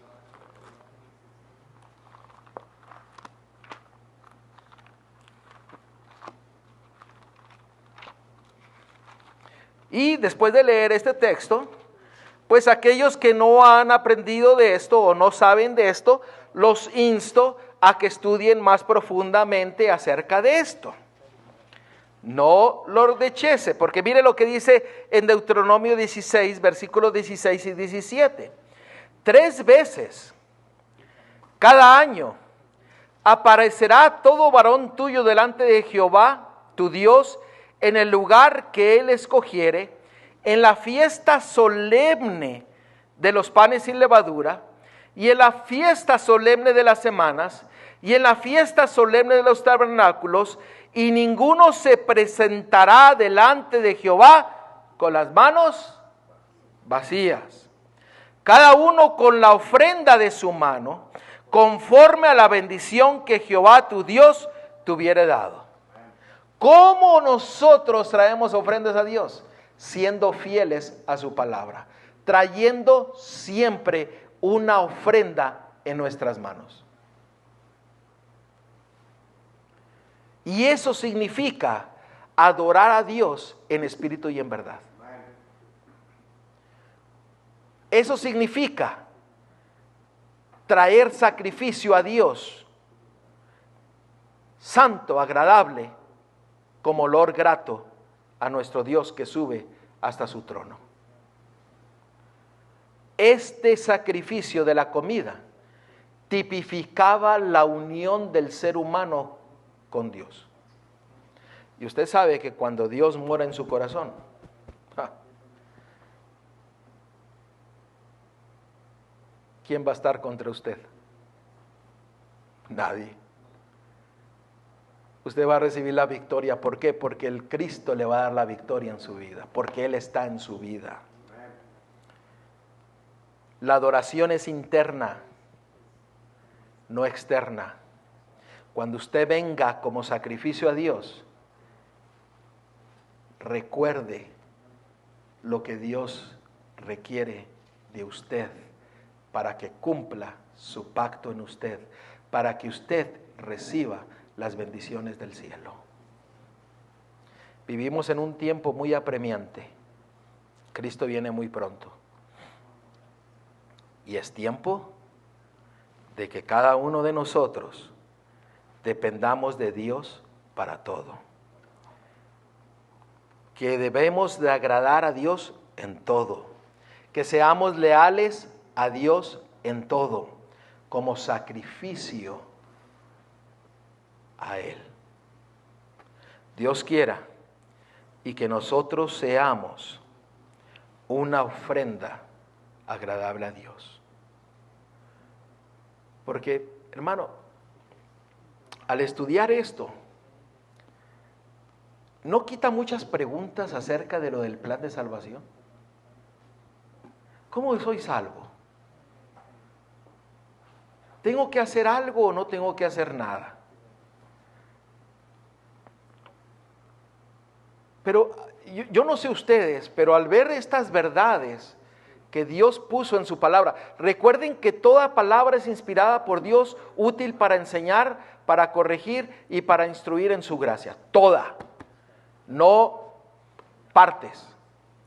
Y después de leer este texto, pues aquellos que no han aprendido de esto o no saben de esto, los insto a que estudien más profundamente acerca de esto. No lo rechace, porque mire lo que dice en Deuteronomio 16, versículos 16 y 17. 3 veces cada año aparecerá todo varón tuyo delante de Jehová, tu Dios, en el lugar que Él escogiere, en la fiesta solemne de los panes sin levadura, y en la fiesta solemne de las semanas, y en la fiesta solemne de los tabernáculos, y ninguno se presentará delante de Jehová con las manos vacías. Cada uno con la ofrenda de su mano, conforme a la bendición que Jehová tu Dios te hubiere dado. ¿Cómo nosotros traemos ofrendas a Dios? Siendo fieles a su palabra, trayendo siempre una ofrenda en nuestras manos. Y eso significa adorar a Dios en espíritu y en verdad. Eso significa traer sacrificio a Dios, santo, agradable, como olor grato a nuestro Dios que sube hasta su trono. Este sacrificio de la comida tipificaba la unión del ser humano con Dios. Y usted sabe que cuando Dios mora en su corazón, ¿quién va a estar contra usted? Nadie. Usted va a recibir la victoria. ¿Por qué? Porque el Cristo le va a dar la victoria en su vida, porque Él está en su vida. La adoración es interna, no externa. Cuando usted venga como sacrificio a Dios, recuerde lo que Dios requiere de usted para que cumpla su pacto en usted, para que usted reciba las bendiciones del cielo. Vivimos en un tiempo muy apremiante. Cristo viene muy pronto. Y es tiempo de que cada uno de nosotros dependamos de Dios para todo. Que debemos de agradar a Dios en todo. Que seamos leales a Dios en todo, como sacrificio a Él. Dios quiera y que nosotros seamos una ofrenda agradable a Dios. Porque, hermano, al estudiar esto, ¿no quita muchas preguntas acerca de lo del plan de salvación? ¿Cómo soy salvo? ¿Tengo que hacer algo o no tengo que hacer nada? Pero yo no sé ustedes, pero al ver estas verdades que Dios puso en su palabra, recuerden que toda palabra es inspirada por Dios, útil para enseñar, para corregir y para instruir en su gracia. Toda, no partes,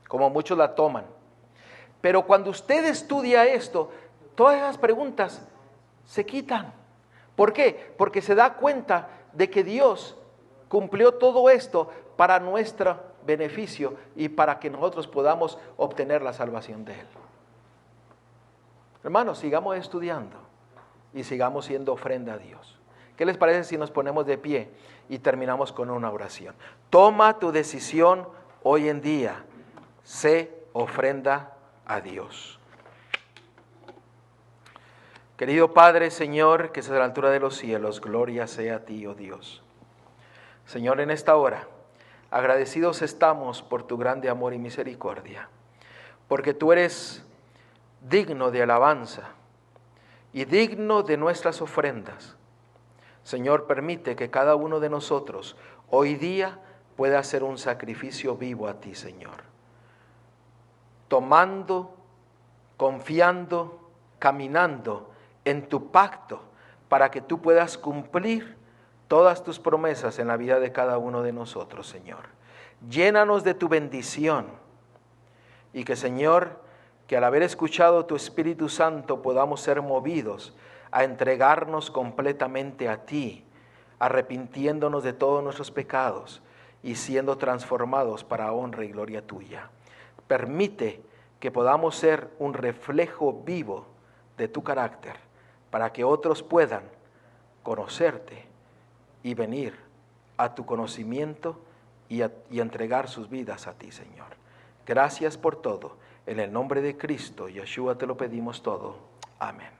como muchos la toman. Pero cuando usted estudia esto, todas esas preguntas se quitan. ¿Por qué? Porque se da cuenta de que Dios cumplió todo esto para nuestro beneficio y para que nosotros podamos obtener la salvación de Él. Hermanos, sigamos estudiando y sigamos siendo ofrenda a Dios. ¿Qué les parece si nos ponemos de pie y terminamos con una oración? Toma tu decisión hoy en día. Sé ofrenda a Dios. Querido Padre, Señor, que estás a la altura de los cielos, gloria sea a ti, oh Dios. Señor, en esta hora, agradecidos estamos por tu grande amor y misericordia, porque tú eres digno de alabanza y digno de nuestras ofrendas. Señor, permite que cada uno de nosotros hoy día pueda hacer un sacrificio vivo a ti, Señor. Tomando, confiando, caminando en tu pacto para que tú puedas cumplir todas tus promesas en la vida de cada uno de nosotros, Señor. Llénanos de tu bendición y que, Señor, que al haber escuchado tu Espíritu Santo podamos ser movidos a entregarnos completamente a ti, arrepintiéndonos de todos nuestros pecados y siendo transformados para honra y gloria tuya. Permite que podamos ser un reflejo vivo de tu carácter para que otros puedan conocerte y venir a tu conocimiento y entregar sus vidas a ti, Señor. Gracias por todo. En el nombre de Cristo, Yeshua, te lo pedimos todo. Amén.